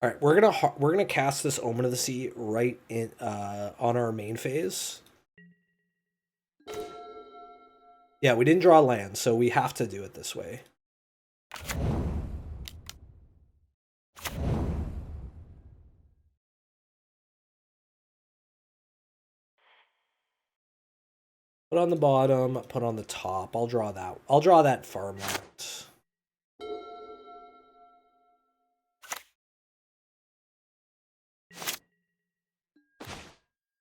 All right, we're gonna cast this Omen of the Sea right in on our main phase. Yeah, we didn't draw land, so we have to do it this way. Put on the bottom, put on the top. I'll draw that farmland.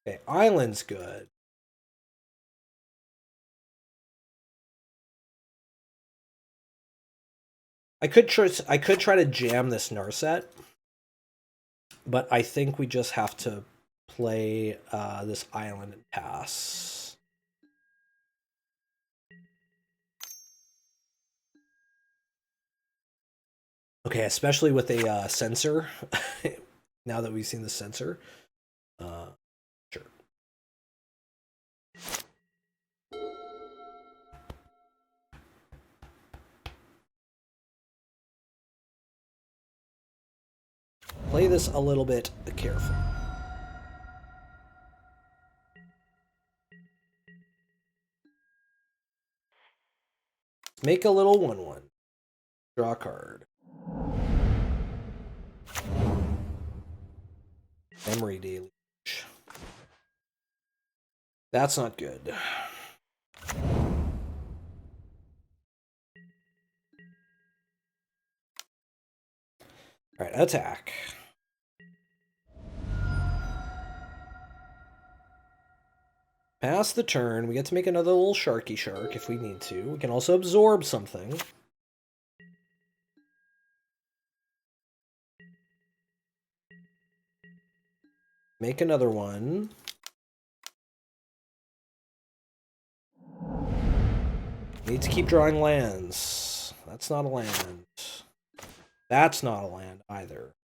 Okay, island's good. I could try to jam this Narset, but I think we just have to play this island and pass. Okay, especially with a sensor. Now that we've seen the sensor. Sure. Play this a little bit careful. Make a little 1/1. Draw a card. Memory Deluge. That's not good. Alright, attack. Pass the turn. We get to make another little sharky shark if we need to. We can also absorb something. Make another one. Need to keep drawing lands. That's not a land. That's not a land either.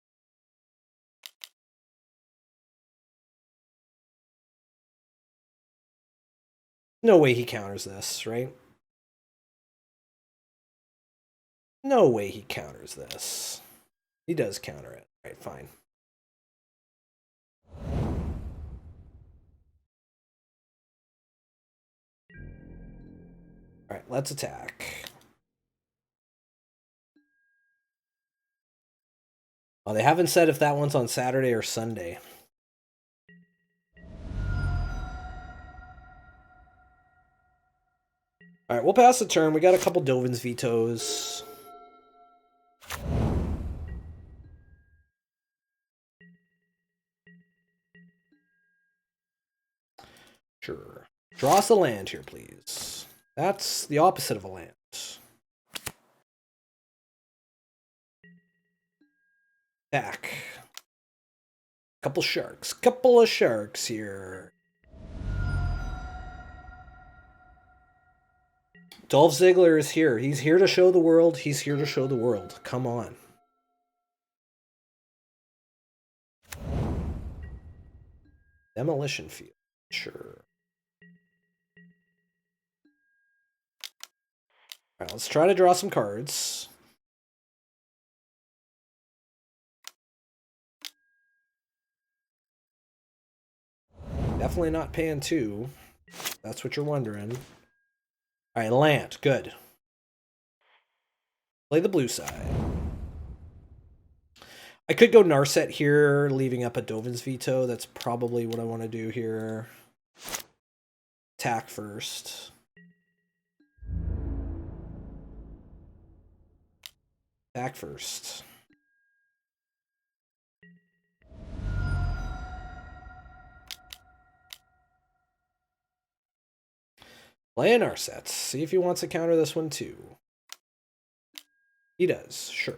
No way he counters this, right? No way he counters this. He does counter it. All right, fine. All right, let's attack. Oh, they haven't said if that one's on Saturday or Sunday. All right, we'll pass the turn. We got a couple Dovin's Vetoes. Draw us a land here, please. That's the opposite of a land. Back. Couple of sharks here. Dolph Ziggler is here. He's here to show the world. He's here to show the world. Come on. Demolition field. Sure. Alright, let's try to draw some cards. Definitely not paying 2. That's what you're wondering. Alright, land. Good. Play the blue side. I could go Narset here, leaving up a Dovin's Veto. That's probably what I want to do here. Attack first. Attack first. Play an Narset. See if he wants to counter this one too. He does, sure.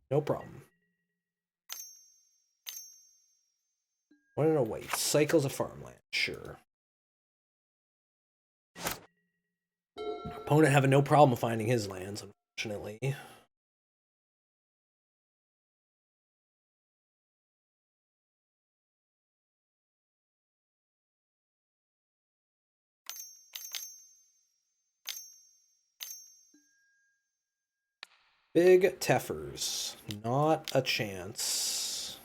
No problem. 1 and a white. Cycles of farmland, sure. Opponent having no problem finding his lands, unfortunately. Big Teffers. Not a chance.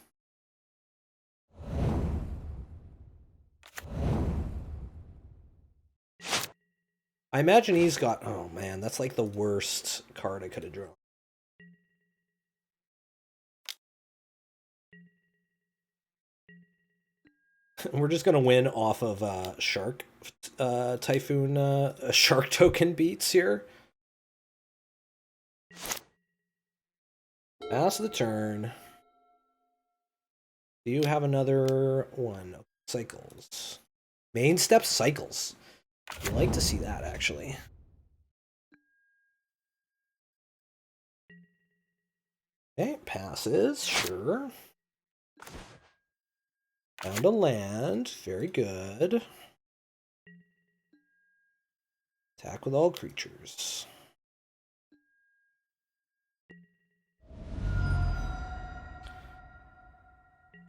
I imagine he's got... Oh, man, that's like the worst card I could have drawn. We're just going to win off of Shark Typhoon Shark token beats here. Pass the turn. Do you have another one? Cycles. Main step cycles. I'd like to see that, actually. Okay, passes. Sure. Found a land. Very good. Attack with all creatures.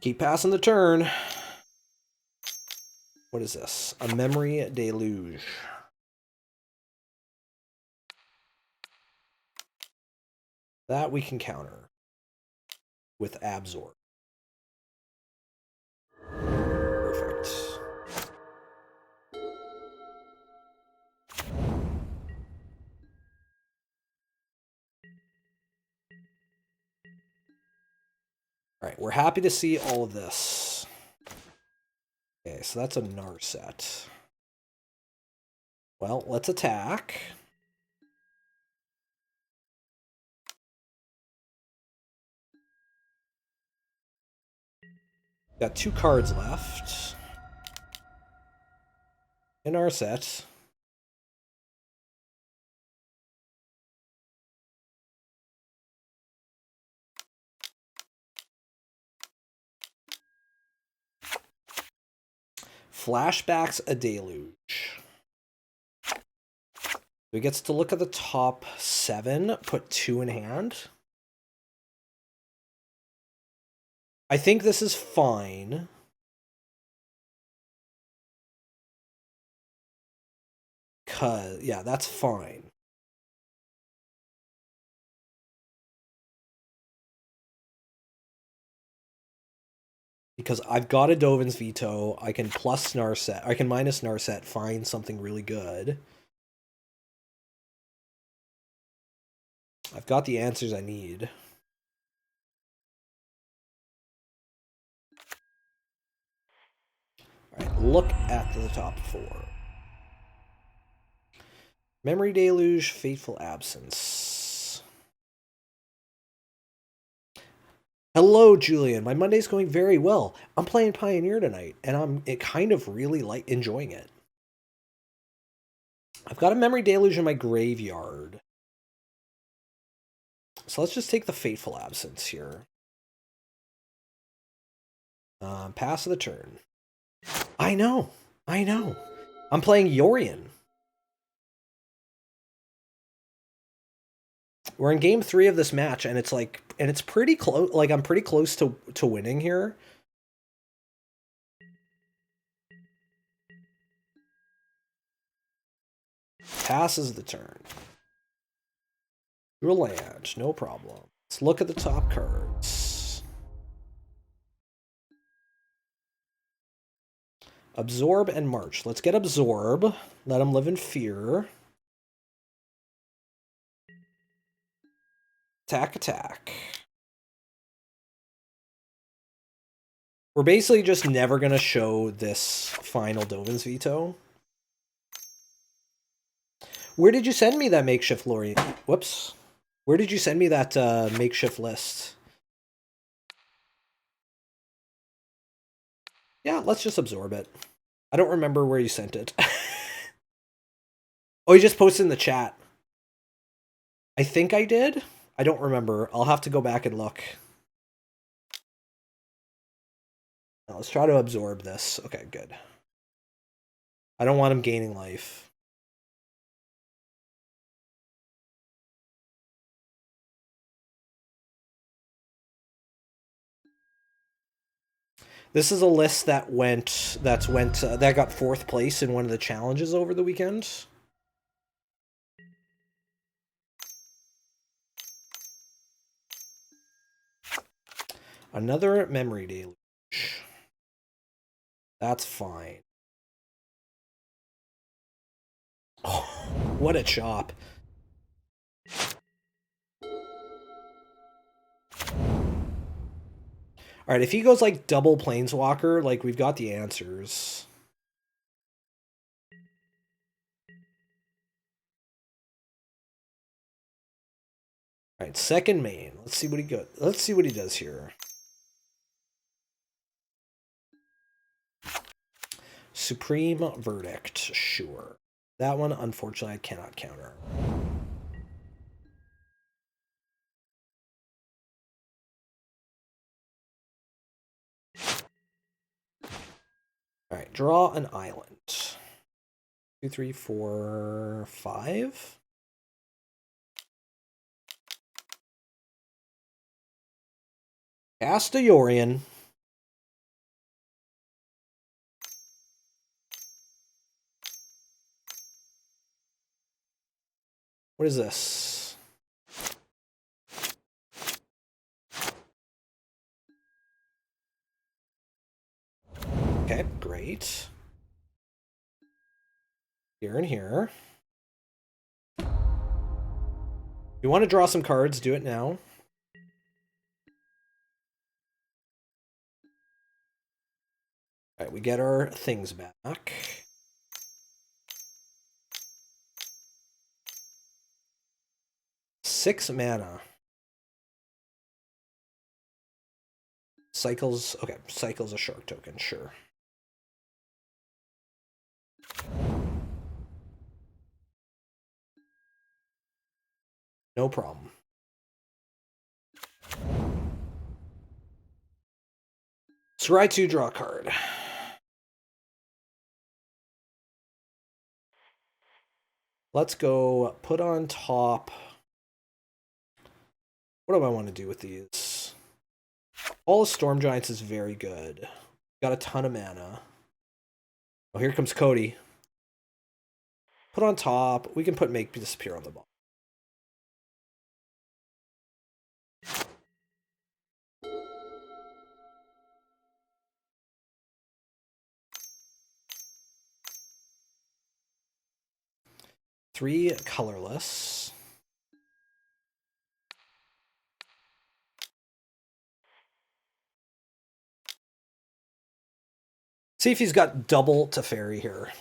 Keep passing the turn. What is this? A Memory Deluge. That we can counter with Absorb. Perfect. All right, we're happy to see all of this. Okay, so that's a Narset. Well, let's attack. Got 2 cards left in our set. Flashbacks a Deluge. He gets to look at the top 7, put 2 in hand. I think this is fine. Yeah, that's fine. Because I've got a Dovin's Veto, I can plus Narset, I can minus Narset, find something really good. I've got the answers I need. Alright, look at the top 4. Memory Deluge, Fateful Absence. Hello, Julian. My Monday's going very well. I'm playing Pioneer tonight, and I'm kind of really enjoying it. I've got a Memory Deluge in my graveyard. So let's just take the Fateful Absence here. Pass of the turn. I know. I'm playing Yorion. We're in game 3 of this match, and it's pretty close. Like, I'm pretty close to winning here. Passes the turn. Drew a land, no problem. Let's look at the top cards. Absorb and March. Let's get Absorb. Let him live in fear. Attack. We're basically just never going to show this final Dovin's Veto. Where did you send me that makeshift Lori? Whoops. Where did you send me that makeshift list? Yeah, let's just absorb it. I don't remember where you sent it. Oh, you just posted in the chat. I think I did. I don't remember. I'll have to go back and look. Now, let's try to absorb this. Okay, good. I don't want him gaining life. This is a list that got 4th place in one of the challenges over the weekend. Another Memory Deluge. That's fine. Oh, what a chop. Alright, if he goes like double Planeswalker, like we've got the answers. Alright, second main. Let's see what he does here. Supreme Verdict, sure. That one, unfortunately, I cannot counter. Alright, draw an island. 2, 3, 4, 5. Cast a Yorion. What is this? Okay, great. Here and here. You want to draw some cards, do it now. Alright, we get our things back. Six mana. Cycles, okay, cycles a shark token, sure. No problem. Scry 2, draw a card. Let's go put on top. What do I want to do with these? All of Storm Giants is very good. Got a ton of mana. Oh, here comes Cody. Put on top. We can put Make Disappear on the bottom. Three colorless. See if he's got double to fairy here.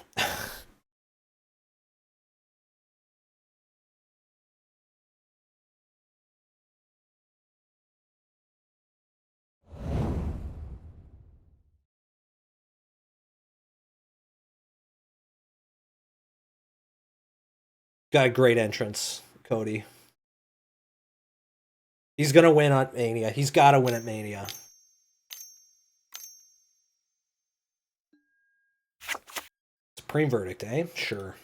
Got a great entrance, Cody. He's gonna win at Mania. He's gotta win at Mania. Supreme Verdict, eh? Sure.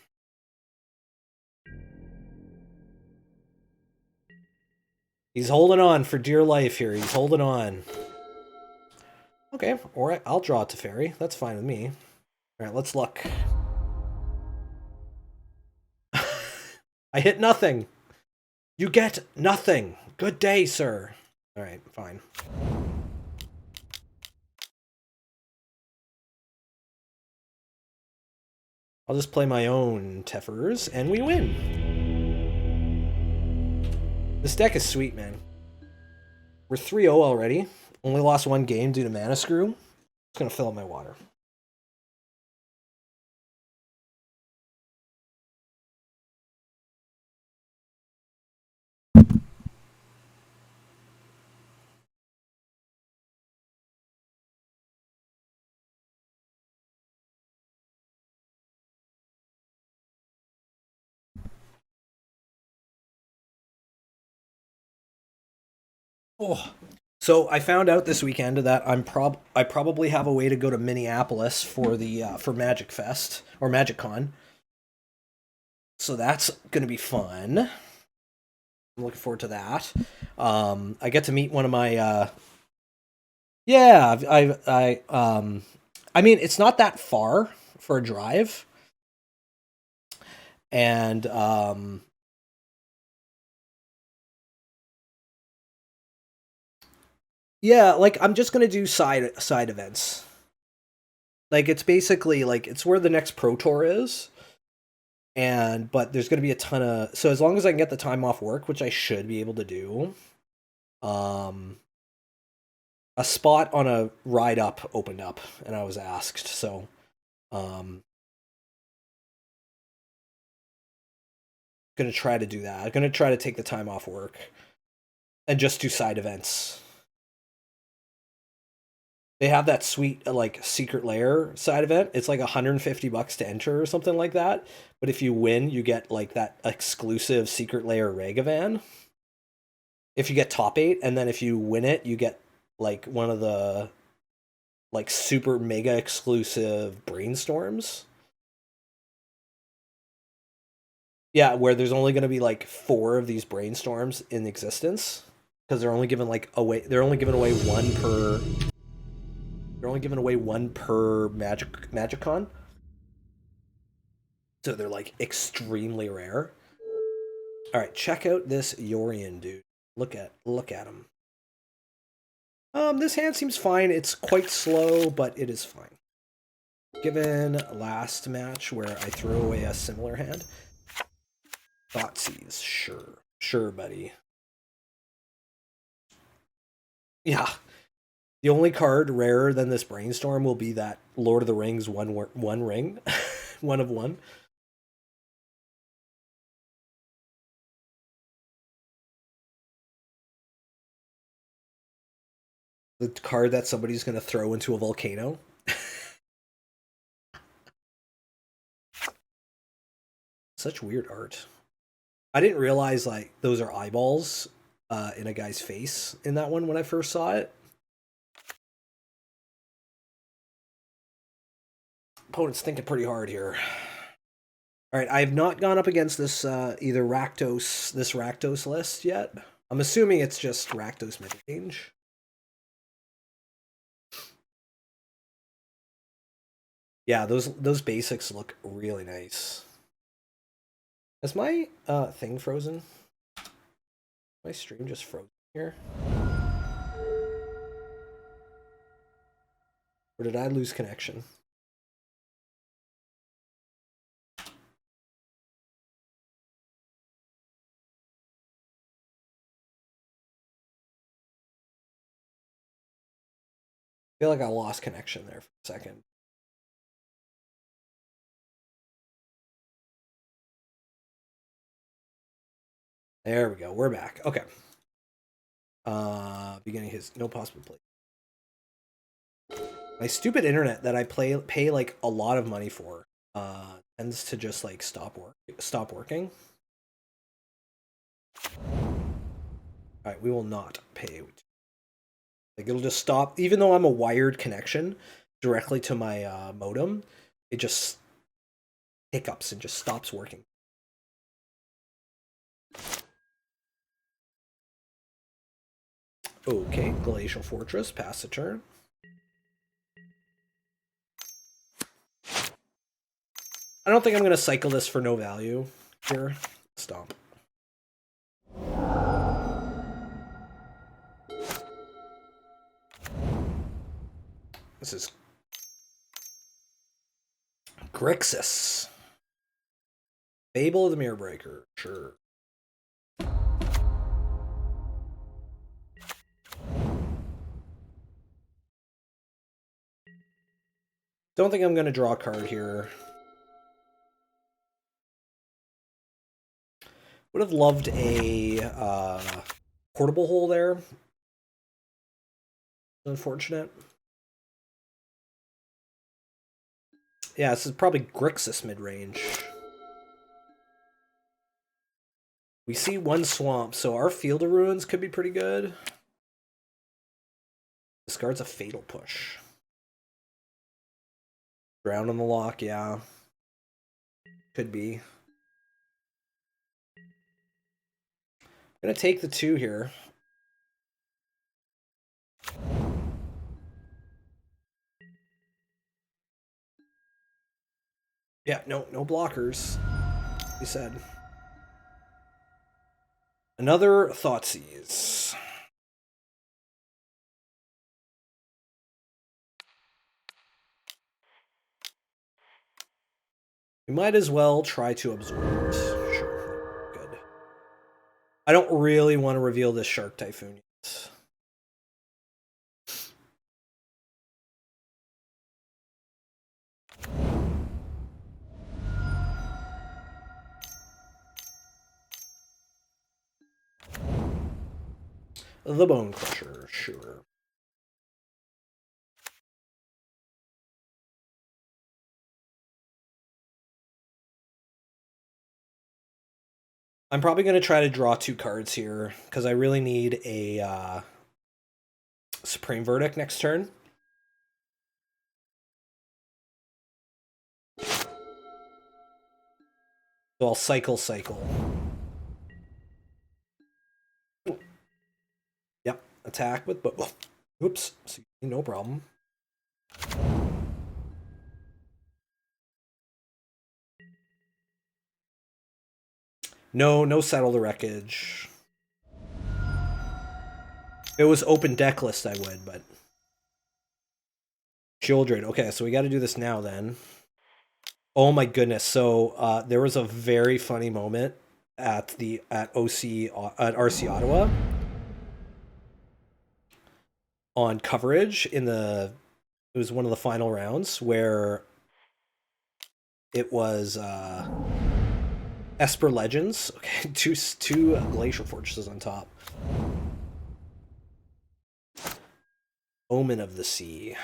He's holding on for dear life here. He's holding on. Okay, alright, I'll draw it to Fairy. That's fine with me. Alright, let's look. I hit nothing. You get nothing. Good day, sir. Alright, fine. I'll just play my own Tefers, and we win. This deck is sweet, man. We're 3-0 already. Only lost one game due to Mana Screw. Just gonna fill up my water. Oh, so I found out this weekend that I probably have a way to go to Minneapolis for the for Magic Fest or Magic Con. So that's gonna be fun. I'm looking forward to that. I get to meet one of my yeah, I mean it's not that far for a drive. And yeah, like I'm just gonna do side events. Like it's basically like it's where the next Pro Tour is. But there's gonna be a ton of, so as long as I can get the time off work, which I should be able to do, a spot on a ride up opened up and I was asked, so gonna try to do that. I'm gonna try to take the time off work and just do side events. They have that sweet like secret lair side event. It's like $150 to enter or something like that. But if you win, you get like that exclusive secret lair Ragavan. If you get top 8, and then if you win it, you get like one of the like super mega exclusive brainstorms. Yeah, where there's only going to be like 4 of these brainstorms in existence because they're only giving like away. They're only giving away one per. They're only giving away one per MagicCon. So they're like extremely rare. All right, check out this Yorion dude. Look at him. This hand seems fine. It's quite slow, but it is fine. Given last match where I threw away a similar hand. Thoughtseize, sure. Sure, buddy. Yeah. The only card rarer than this Brainstorm will be that Lord of the Rings one ring. One of one. The card that somebody's going to throw into a volcano. Such weird art. I didn't realize like those are eyeballs in a guy's face in that one when I first saw it. Opponent's thinking pretty hard here. All right, I have not gone up against this either Rakdos list yet. I'm assuming it's just Rakdos Midrange. Yeah, those basics look really nice. Is my thing frozen? My stream just frozen here? Or did I lose connection? I feel like I lost connection there for a second. There we go. We're back. Okay. Beginning his no possible play. My stupid internet that I pay like a lot of money for tends to just like stop working. Alright, we will not pay. Like, it'll just stop. Even though I'm a wired connection directly to my modem, it just hiccups and just stops working. Okay, Glacial Fortress, pass a turn. I don't think I'm going to cycle this for no value here. Stomp. This is Grixis. Fable of the Mirror Breaker, sure. Don't think I'm going to draw a card here. Would have loved a portable hole there. Unfortunate. Yeah, this is probably Grixis midrange. We see one swamp, so our Field of Ruins could be pretty good. Discards a Fatal Push. Drown on the lock, yeah. Could be. I'm gonna take the 2 here. Yeah, no blockers. He said. Another Thoughtseize. We might as well try to absorb it. Sure, good. I don't really want to reveal this Shark Typhoon yet. The Bone Crusher, sure. I'm probably going to try to draw 2 cards here, because I really need a Supreme Verdict next turn. So I'll cycle. Yep, attack with both. Oops, no problem. No Settle the Wreckage. If it was open deck list, I would, but... Children. Okay, so we got to do this now, then. Oh my goodness. So there was a very funny moment at RC Ottawa on coverage it was one of the final rounds where it was Esper Legends. Okay, two Glacial Fortresses on top. Omen of the Sea.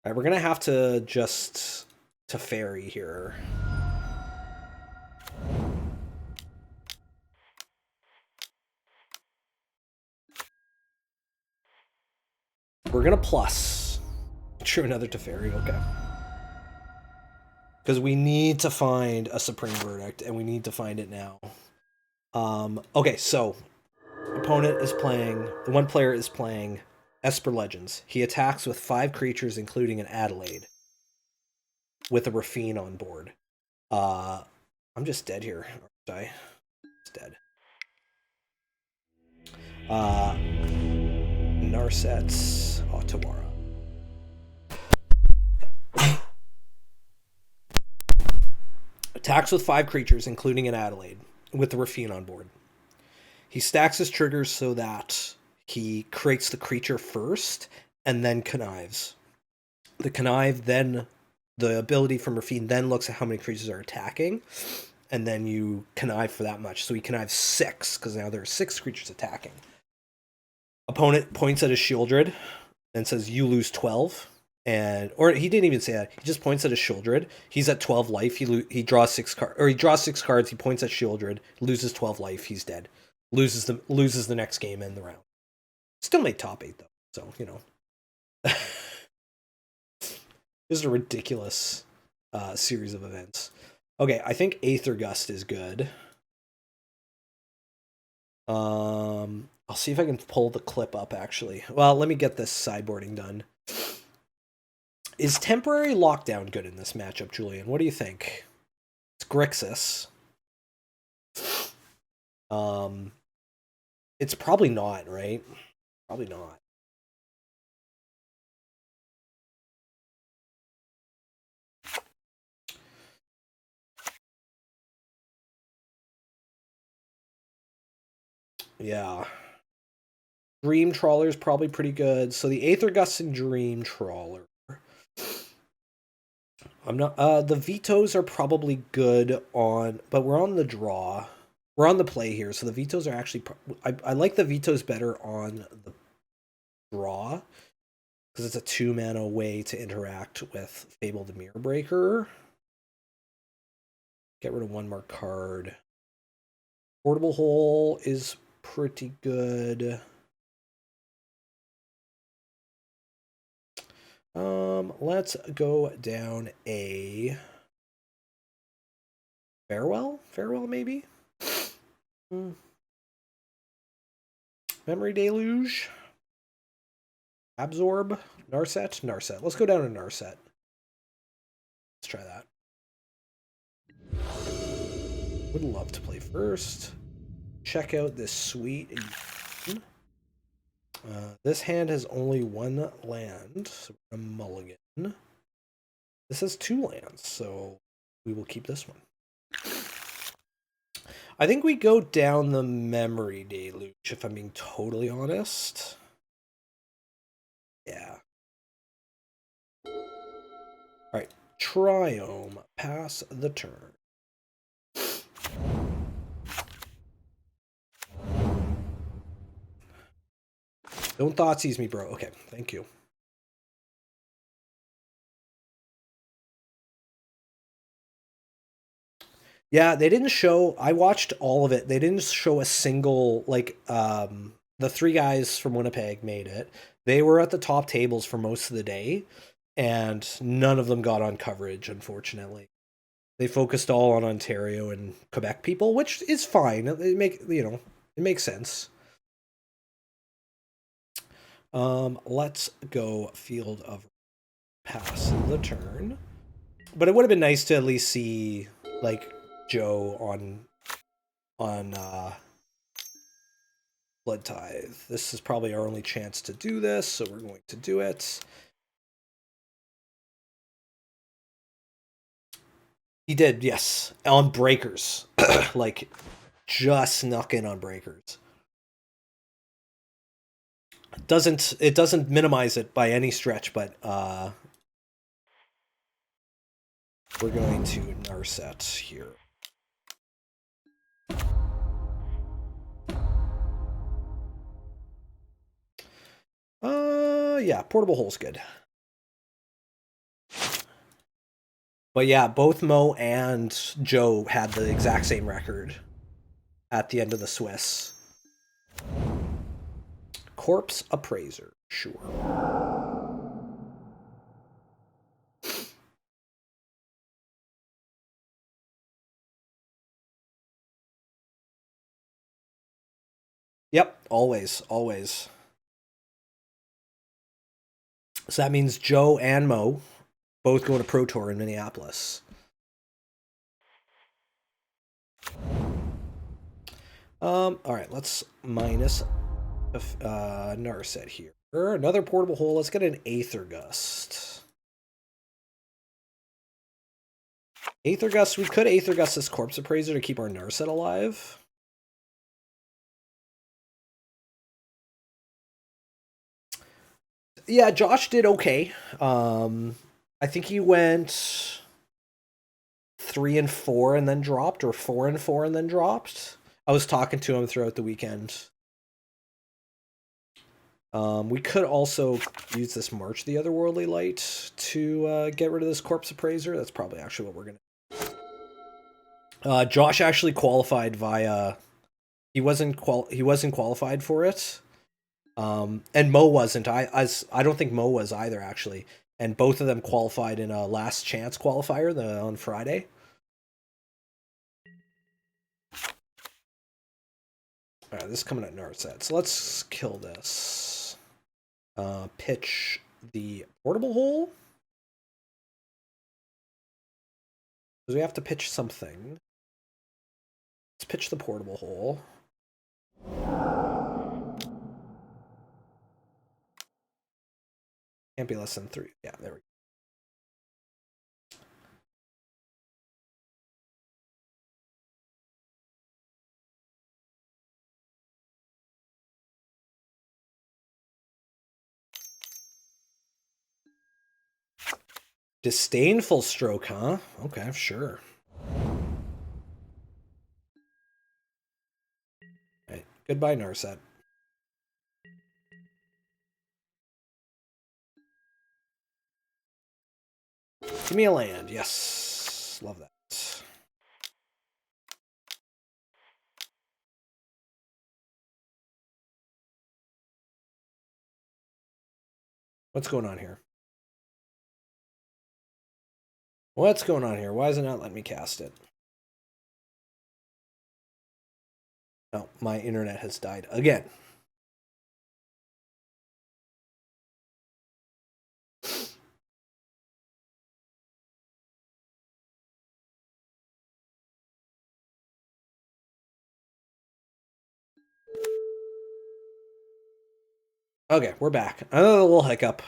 All right, we're gonna have to just Teferi here. We're gonna plus. True, another Teferi, okay. Because we need to find a Supreme Verdict, and we need to find it now. Okay, so opponent is playing. The one player is playing Esper Legends. He attacks with 5 creatures, including an Adelaide, with a Rafine on board. I'm just dead here. Die. It's dead. Narset's Otawara. Attacks with 5 creatures, including an Adelaide, with the Rafine on board. He stacks his triggers so that he creates the creature first and then connives. The connive then, the ability from Rafine then looks at how many creatures are attacking, and then you connive for that much. So he connives 6, because now there are 6 creatures attacking. Opponent points at his Shieldred and says, you lose 12. or he didn't even say that. He just points at a Shieldred. He's at 12 life. He draws 6 cards, or he draws 6 cards. He points at Shieldred, loses 12 life. He's dead. Loses the next game in the round. Still made top 8 though. So you know, this is a ridiculous series of events. Okay, I think Aether Gust is good. I'll see if I can pull the clip up, actually. Well, let me get this sideboarding done. Is temporary lockdown good in this matchup, Julian? What do you think? It's Grixis. It's probably not, right? Probably not. Yeah. Dream Trawler is probably pretty good. So the Aether Gust and Dream Trawler. I'm not. The vetoes are probably good on, but we're on the draw. We're on the play here, so the vetoes are actually. I like the vetoes better on the draw because it's a 2-mana way to interact with Fable the Mirror Breaker. Get rid of one more card. Portable Hole is pretty good. Let's go down a Farewell maybe. Memory Deluge, Absorb, Narset. Let's go down to Narset. Let's try that. Would love to play first. Check out this sweet. This hand has only 1 land, so we're gonna mulligan. This has 2 lands, so we will keep this one. I think we go down the Memory Deluge, if I'm being totally honest. Yeah. Alright, Triome, pass the turn. Don't Thoughtseize me, bro. Okay, thank you. Yeah, they didn't show. I watched all of it. They didn't show a single, like, the 3 guys from Winnipeg made it. They were at the top tables for most of the day, and none of them got on coverage, unfortunately. They focused all on Ontario and Quebec people, which is fine. It makes sense. Let's go Field of pass the turn. But it would have been nice to at least see, like, Joe on Blood Tithe. This is probably our only chance to do this, so we're going to do it. He did, yes, on breakers. Like, just snuck in on breakers. It doesn't minimize it by any stretch, but we're going to Narset here. Yeah, Portable Hole's good. But yeah, both Mo and Joe had the exact same record at the end of the Swiss. Corpse Appraiser, sure. Yep, always. So that means Joe and Mo both go to Pro Tour in Minneapolis. All right, let's minus Narset here. Another Portable Hole. Let's get an Aether Gust. Aether Gust. We could Aether Gust this Corpse Appraiser to keep our Narset alive. Yeah, Josh did okay. I think he went 3-4 and then dropped, or 4-4 and then dropped. I was talking to him throughout the weekend. We could also use this March the Otherworldly Light to get rid of this Corpse Appraiser. That's probably actually what we're going to Josh actually qualified via... He wasn't qualified for it. And Mo wasn't. I don't think Mo was either, actually. And both of them qualified in a last chance qualifier on Friday. Alright, this is coming at Narset. So let's kill this. Pitch the portable hole. Because we have to pitch something. Let's pitch the portable hole. Can't be less than 3. Yeah, there we go. Disdainful Stroke, huh? Okay, sure. Right. Goodbye, Narset. Give me a land. Yes. Love that. What's going on here? What's going on here? Why is it not letting me cast it? No, my internet has died again. Okay, we're back. Another little hiccup.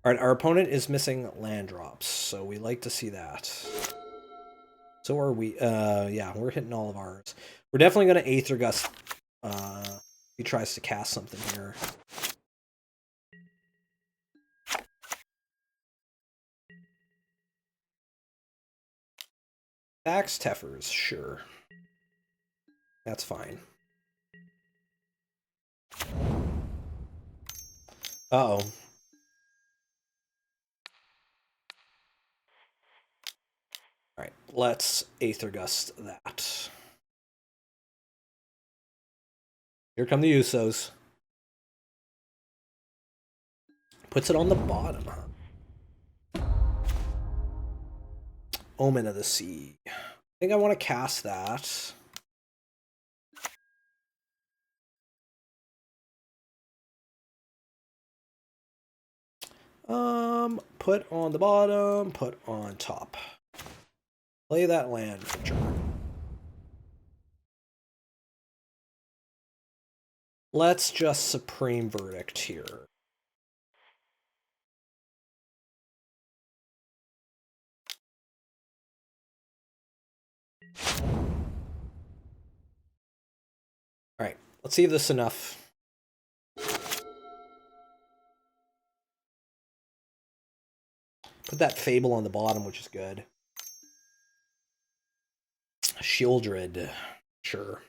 Alright, our opponent is missing land drops, so we like to see that. So are we. Yeah, we're hitting all of ours. We're definitely going to Aether Gust. He tries to cast something here. Axe Teffers, sure. That's fine. Uh-oh. Alright, let's Aether Gust that. Here come the Usos. Puts it on the bottom, huh? Omen of the Sea. I think I want to cast that. Put on the bottom, put on top. Play that land for sure. Let's just Supreme Verdict here. Alright, let's see if this is enough. Put that Fable on the bottom, which is good. Shieldred, sure.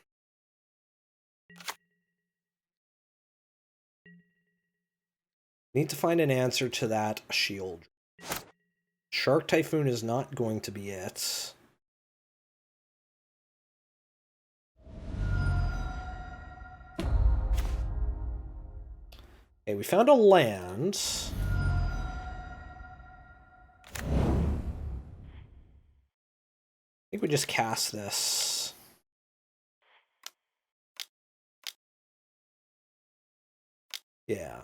Need to find an answer to that shield. Shark Typhoon is not going to be it. Okay, we found a land. I think we just cast this. Yeah.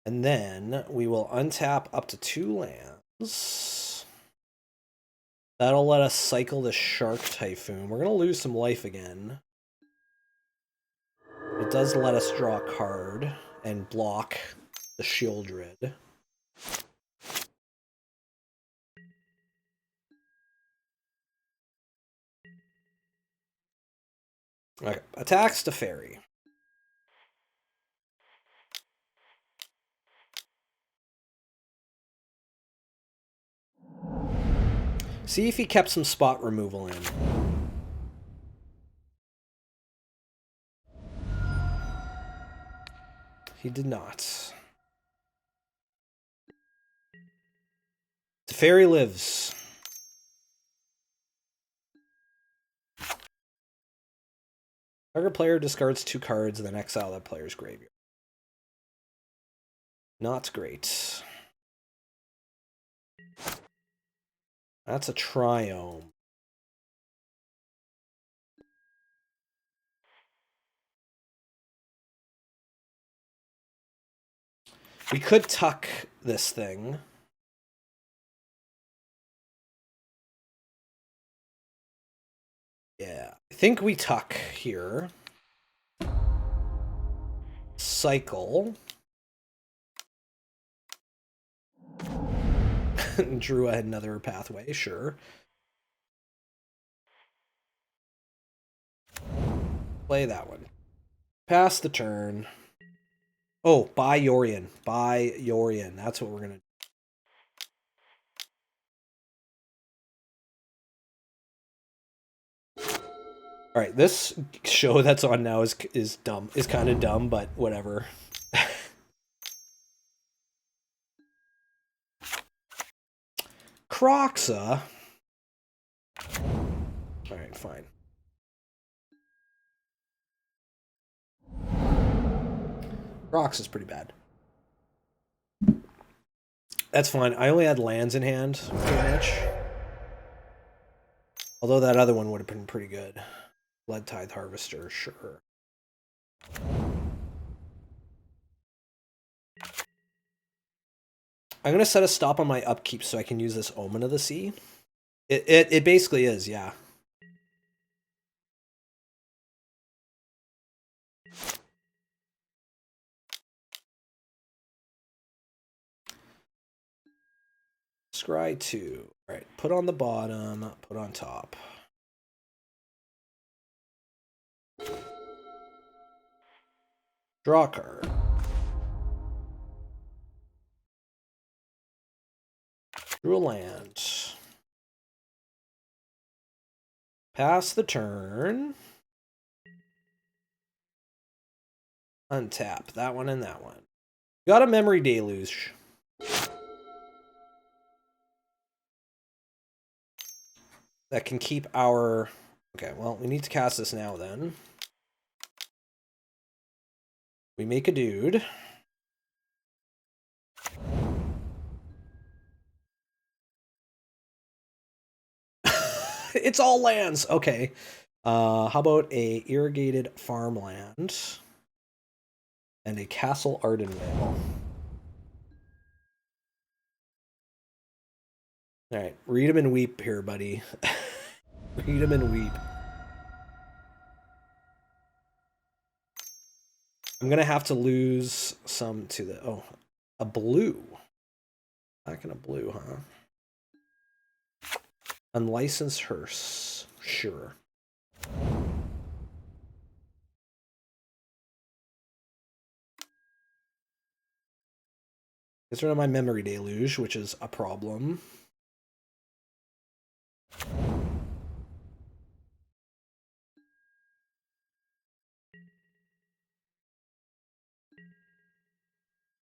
And then we will untap up to 2 lands. That'll let us cycle the Shark Typhoon. We're going to lose some life again. It does let us draw a card and block the Shieldred. Okay, attacks to Fairy. See if he kept some spot removal in. He did not. The fairy lives. Target player discards 2 cards and then exile that player's graveyard. Not great. That's a triome. We could tuck this thing. Yeah, I think we tuck here. Cycle. Drew had another pathway, sure. Play that one. Pass the turn. Oh, buy Yorion. Buy Yorion. That's what we're going to do. All right, this show that's on now is dumb. Is kind of dumb, but whatever. Croxa. All right, fine. Crox is pretty bad. That's fine. I only had lands in hand, pretty much. Although that other one would have been pretty good. Blood Tithe Harvester, sure. I'm going to set a stop on my upkeep so I can use this Omen of the Sea. It basically is, yeah. Scry 2. All right, put on the bottom, put on top. Draw a card. Drew a land. Pass the turn. Untap that one and that one. Got a Memory Deluge. That can keep our... Okay, well, we need to cast this now then. We make a dude. It's all lands. Okay. How about a irrigated farmland and a Castle Ardenvale? All right, read them and weep here, buddy. Read them and weep. I'm gonna have to lose some to the... Oh, a blue. Back in a blue, huh? Unlicensed hearse. Sure. Gets rid of my Memory Deluge, which is a problem.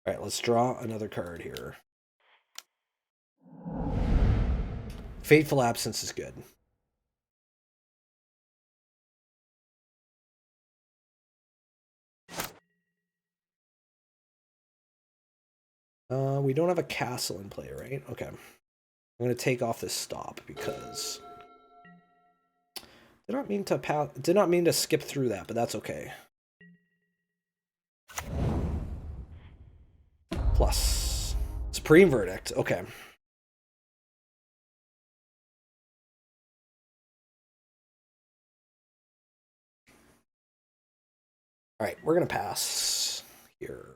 All right, let's draw another card here. Fateful Absence is good. We don't have a castle in play, right? Okay. I'm going to take off this stop because... Did not mean to skip through that, but that's okay. Plus. Supreme Verdict. Okay. All right, we're going to pass here.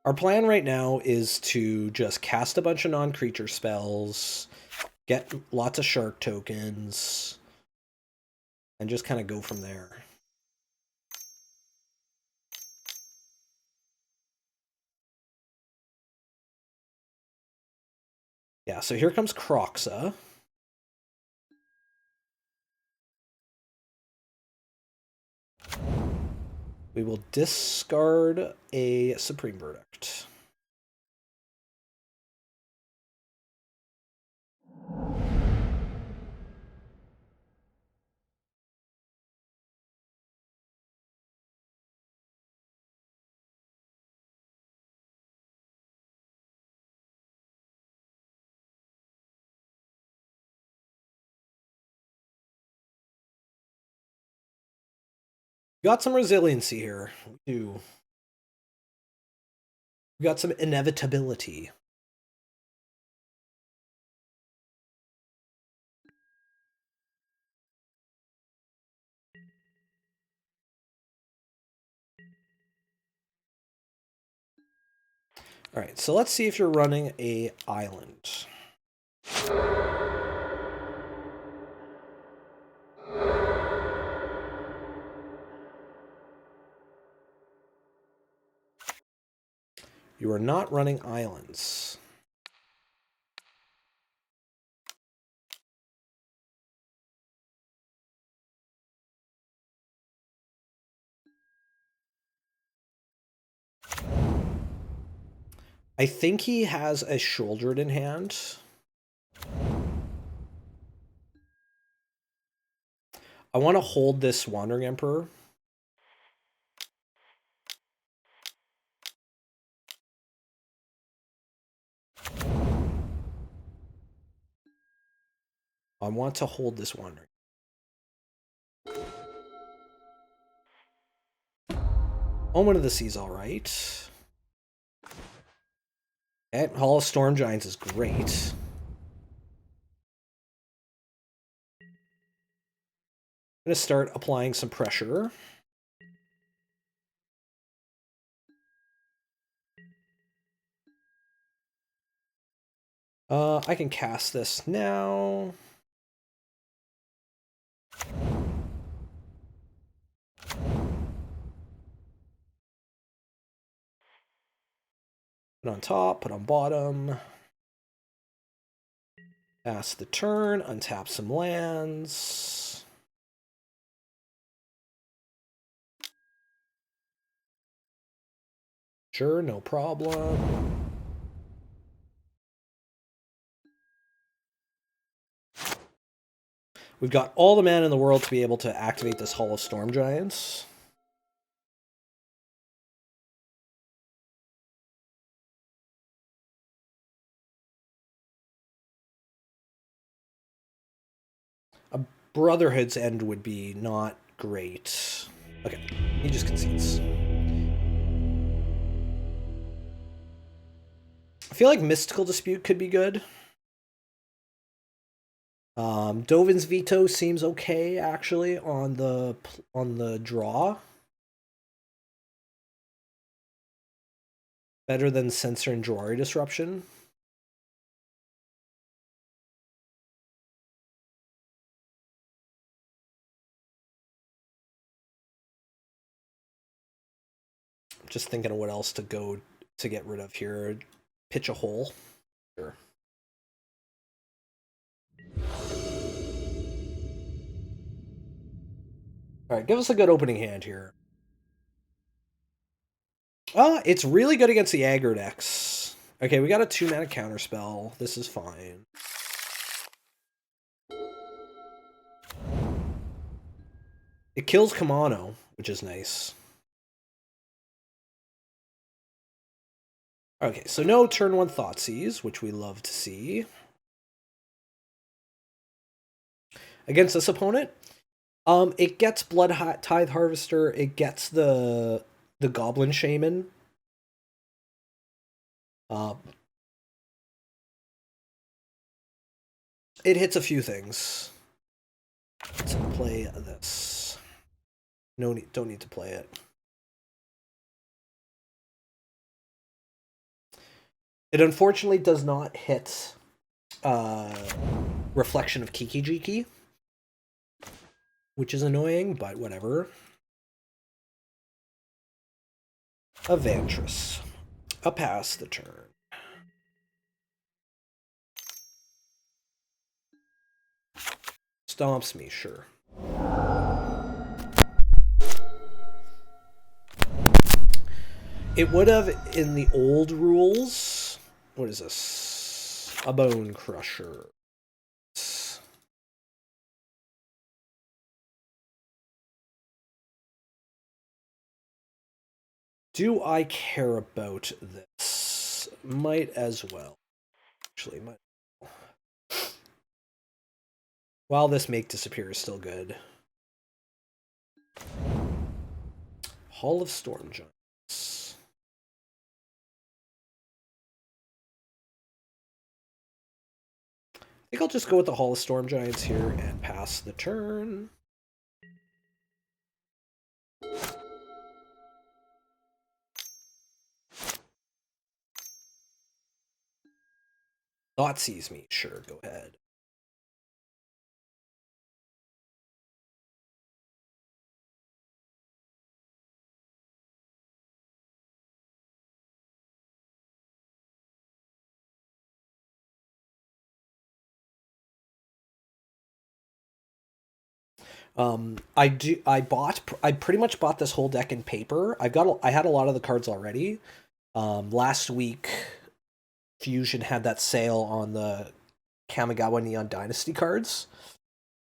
Our plan right now is to just cast a bunch of non-creature spells, get lots of shark tokens, and just kind of go from there. Yeah, so here comes Croxa. We will discard a Supreme Verdict. Got some resiliency here. We do. We got some inevitability. All right, so let's see if you're running a island. You are not running islands. I think he has a Shouldered in hand. I want to hold this Wandering Emperor. I want to hold this Wandering. Omen of the Sea's all right. Okay, Hall of Storm Giants is great. I'm going to start applying some pressure. I can cast this now. Put on top, put on bottom. Pass the turn, untap some lands. Sure, no problem. We've got all the mana in the world to be able to activate this Hall of Storm Giants. A Brotherhood's End would be not great. Okay, he just concedes. I feel like Mystical Dispute could be good. Dovin's Veto seems okay, actually, on the draw. Better than Censor and Jawari Disruption. Just thinking of what else to go to get rid of here. Pitch a hole. Sure. Alright, give us a good opening hand here. It's really good against the aggro decks. Okay, we got a 2-mana counterspell. This is fine. It kills Kamano, which is nice. Okay, so no turn 1 Thoughtseize, which we love to see. Against this opponent, it gets Blood Tithe Harvester, it gets the Goblin Shaman. It hits a few things. Let's play this. No need, don't need to play it. It unfortunately does not hit Reflection of Kiki-Jiki, which is annoying, but whatever. A Vantress. A pass the turn. stomps me, sure. It would have, in the old rules... What is this? A bone crusher. Do I care about this? Might as well. Actually, might. While this make disappear is still good. Hall of Storm Giants. I think I'll just go with the Hall of Storm Giants here and pass the turn. Thought sees me. Sure, go ahead. I pretty much bought this whole deck in paper. I had a lot of the cards already. Last week, Fusion had that sale on the Kamigawa Neon Dynasty cards.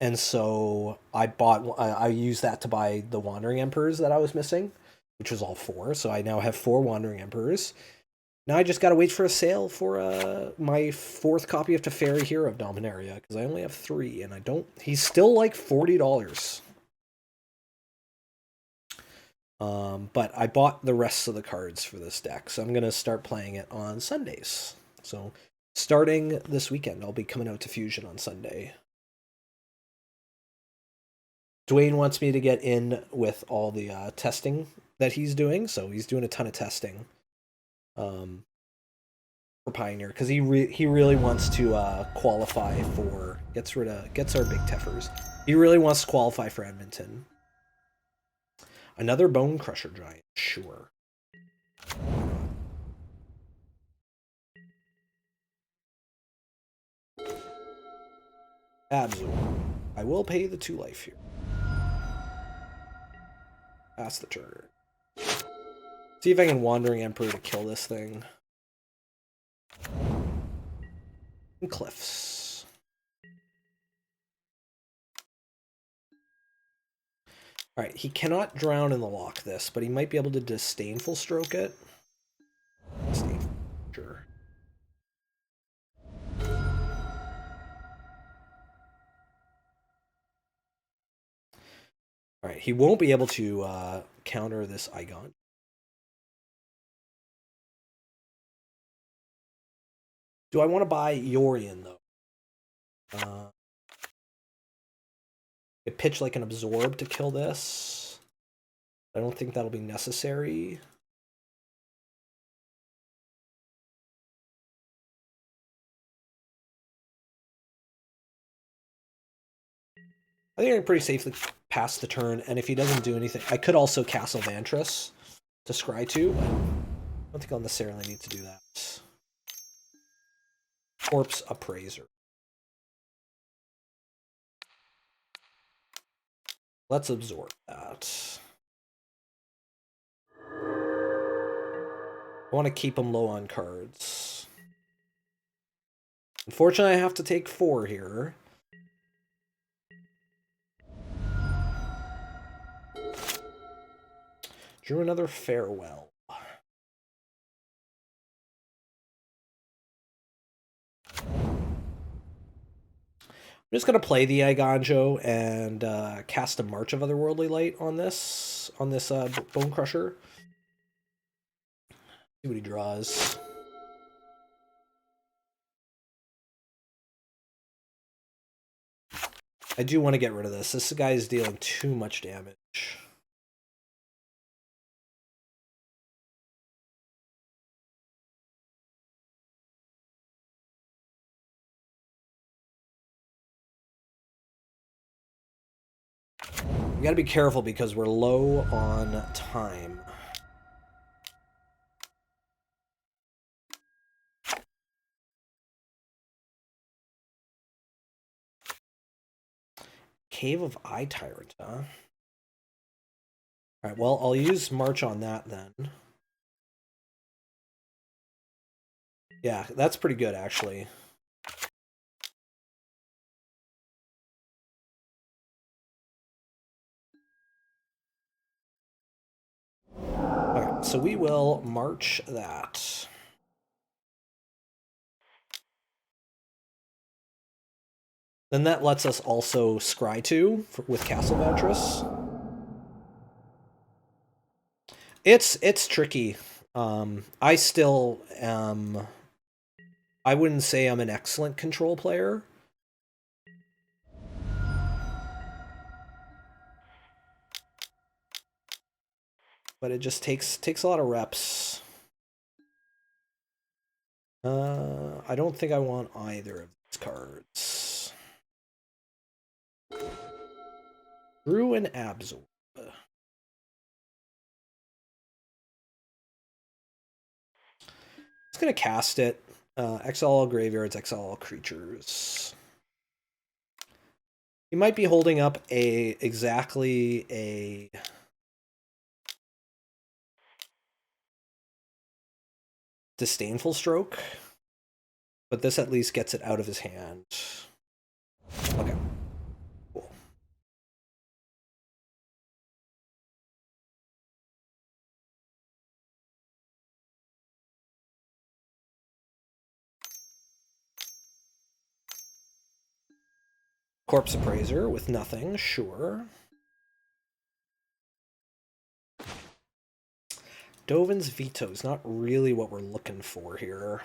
And so I used that to buy the Wandering Emperors that I was missing, which was all 4. So I now have 4 Wandering Emperors. Now I just gotta wait for a sale for my 4th copy of Teferi Hero of Dominaria, because I only have 3, and I don't... He's still like $40. But I bought the rest of the cards for this deck, so I'm gonna start playing it on Sundays. So starting this weekend, I'll be coming out to Fusion on Sunday. Dwayne wants me to get in with all the testing that he's doing, so he's doing a ton of testing for Pioneer, because he really wants to qualify for... Gets our big Teffers. He really wants to qualify for Edmonton. Another Bone Crusher Giant, sure. Absolutely. I will pay the 2 life here. Pass the turn. See if I can Wandering Emperor to kill this thing. And Cliffs. Alright, he cannot drown in the lock this, but he might be able to Disdainful Stroke it. Disdainful, sure. Alright, he won't be able to counter this Igon. Do I want to buy Yorion, though? It pitch like an Absorb to kill this. I don't think that'll be necessary. I think I can pretty safely pass the turn, and if he doesn't do anything... I could also Castle Vantress to scry 2, but I don't think I'll necessarily need to do that. Corpse Appraiser. Let's absorb that. I want to keep him low on cards. Unfortunately, I have to take 4 here. Drew another Farewell. I'm just going to play the Iganjo and cast a March of Otherworldly Light on this Bone Crusher. See what he draws. I do want to get rid of this. This guy is dealing too much damage. We gotta be careful because we're low on time. Cave of Eye Tyrant, huh? Alright, well, I'll use March on that then. Yeah, that's pretty good, actually. Alright, so we will March that. Then that lets us also scry 2 with Castle Ventress. It's tricky. I still am... I wouldn't say I'm an excellent control player. But it just takes a lot of reps. I don't think I want either of these cards. Brew and Absorb. It's gonna cast it. Exile all graveyards, exile all creatures. He might be holding up exactly a Disdainful Stroke, but this at least gets it out of his hand. Okay, cool. Corpse Appraiser with nothing, sure. Dovin's Veto is not really what we're looking for here.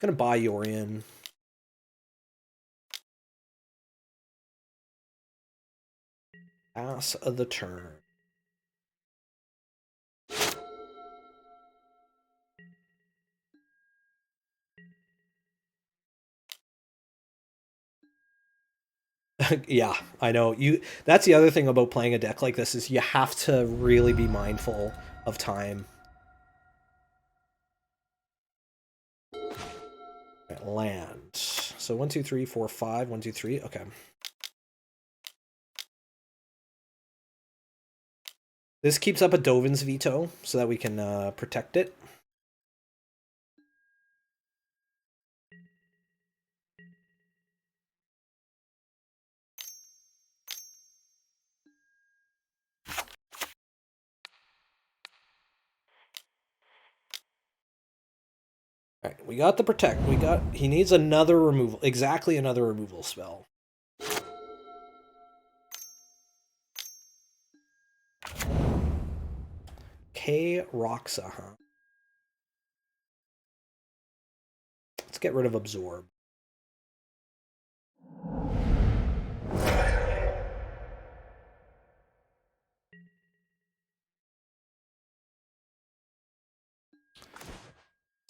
Gonna buy Yorion. Pass of the turn. Yeah, I know. That's the other thing about playing a deck like this is you have to really be mindful of time. Right, land. So 1, 2, 3, 4, 5. 1, 2, 3. Okay. This keeps up a Dovin's Veto so that we can protect it. All right, we got the protect. He needs another removal, exactly another removal spell. K Roxa, huh? Let's get rid of Absorb.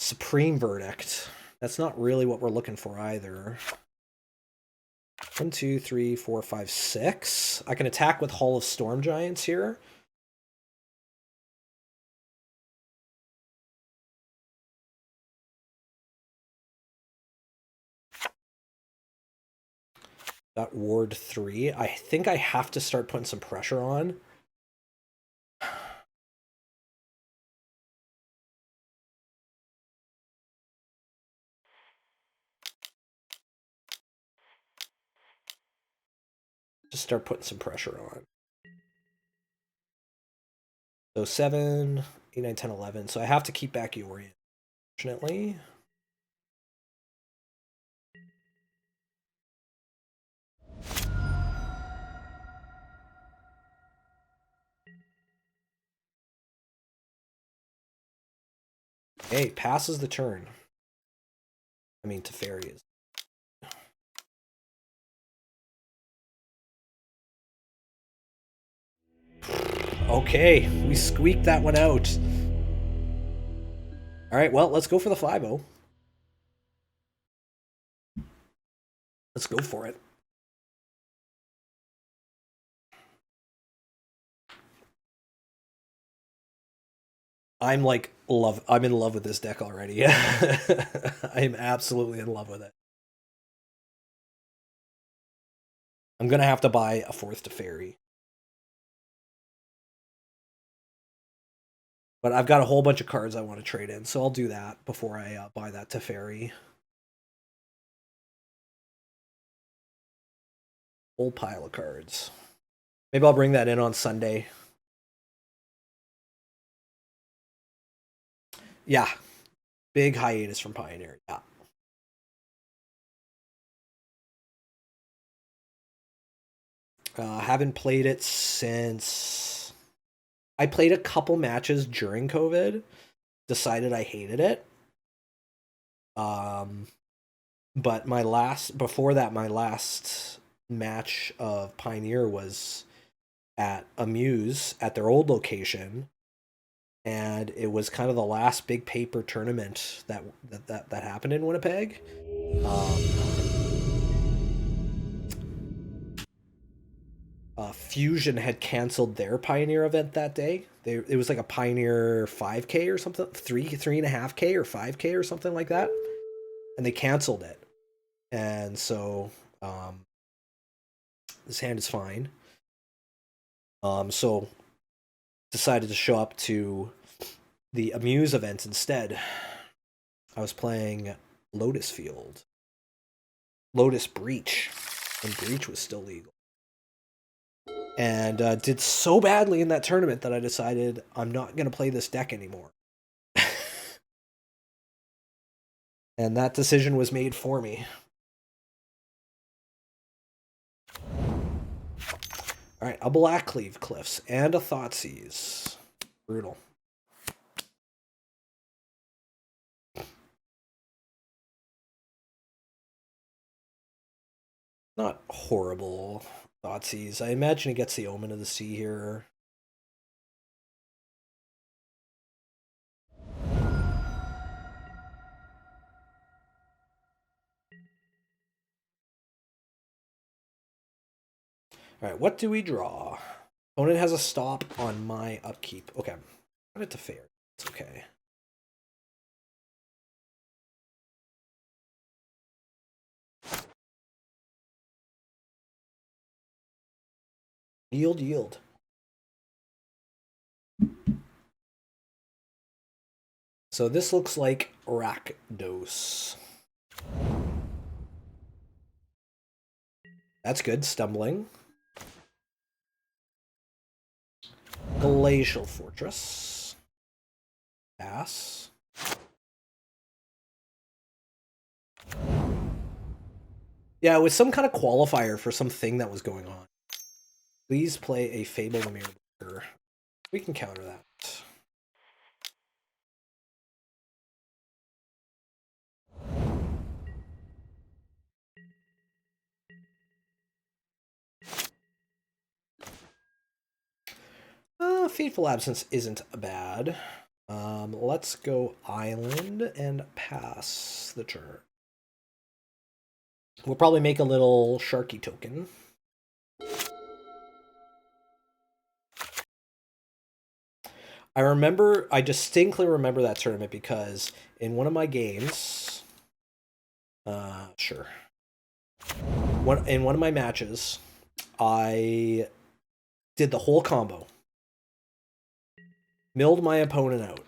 Supreme Verdict. That's not really what we're looking for either. 1, 2, 3, 4, 5, 6. I can attack with Hall of Storm Giants here. Got Ward 3. I think I have to start putting some pressure on. Just start putting some pressure on. So 7, 8, 9, 10, 11. So I have to keep back Yorion, unfortunately. Hey, passes the turn. I mean, Teferi is. Okay, we squeaked that one out. All right, well, let's go for the 5-0. Let's go for it. I'm like I'm in love with this deck already. I'm absolutely in love with it. I'm gonna have to buy a 4th Teferi. But I've got a whole bunch of cards I want to trade in, so I'll do that before I buy that Teferi. Whole pile of cards. Maybe I'll bring that in on Sunday. Yeah. Big hiatus from Pioneer. Yeah. Haven't played it since I played a couple matches during COVID. Decided I hated it. But my last match of Pioneer was at Amuse at their old location, and it was kind of the last big paper tournament that happened in Winnipeg. Fusion had canceled their Pioneer event that day. It was like a Pioneer 5K or something, 3.5K or 5K or something like that, and they canceled it. And so this hand is fine. So decided to show up to the Amuse event instead. I was playing Lotus Field, Lotus Breach, when Breach was still legal. And did so badly in that tournament that I decided I'm not going to play this deck anymore. And that decision was made for me. Alright, a Blackcleave Cliffs and a Thoughtseize. Brutal. Not horrible Thoughtseize. I imagine he gets the Omen of the Sea here. Alright, what do we draw? Opponent has a stop on my upkeep. Okay. Put it to fair. It's okay. Yield, yield. So this looks like Rakdos. That's good. Stumbling. Glacial Fortress. Pass. Yeah, it was some kind of qualifier for something that was going on. Please play a Fable the Mirror. We can counter that. Fateful Absence isn't bad. Let's go Island and pass the turn. We'll probably make a little Sharky token. I distinctly remember that tournament because in one of my games, in one of my matches, I did the whole combo. Milled my opponent out.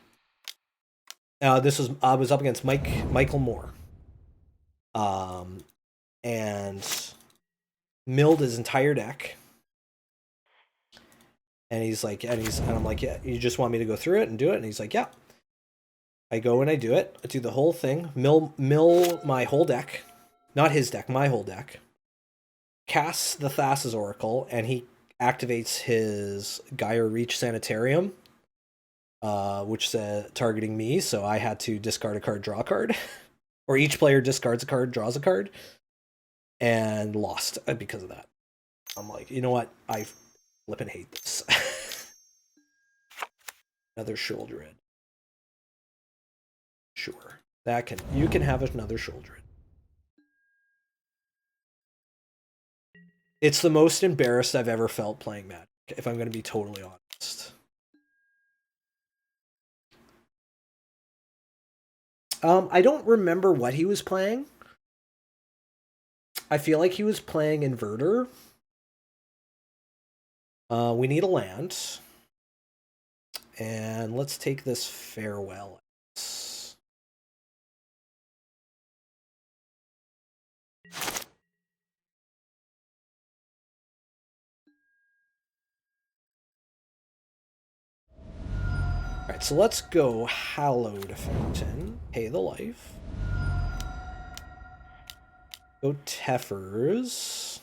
I was up against Michael Moore. And milled his entire deck. And I'm like, yeah, you just want me to go through it and do it? And he's like, yeah. I go and I do it. I do the whole thing. Mill my whole deck. Not his deck, my whole deck. Casts the Thassa's Oracle, and he activates his Gaia Reach Sanitarium, which said targeting me, so I had to discard a card, draw a card. Or each player discards a card, draws a card. And lost because of that. I'm like, you know what? I flippin' hate this. Another Sheoldred. Sure. You can have another Sheoldred. It's the most embarrassed I've ever felt playing Magic, if I'm going to be totally honest. I don't remember what he was playing. I feel like he was playing Inverter. We need a land. And let's take this Farewell. Alright, so let's go Hallowed Fountain. Pay the life. Go Teffers.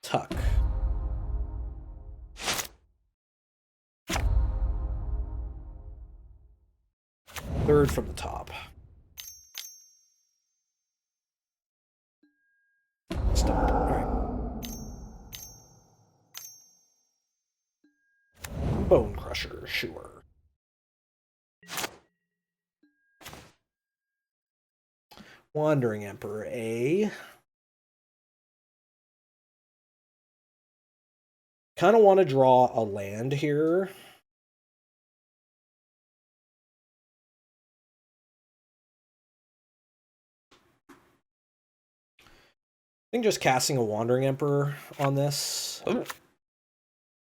Tuck. Third from the top. Stop. Alright. Bone Crusher, sure. Wandering Emperor, A. Kind of want to draw a land here. I think just casting a Wandering Emperor on this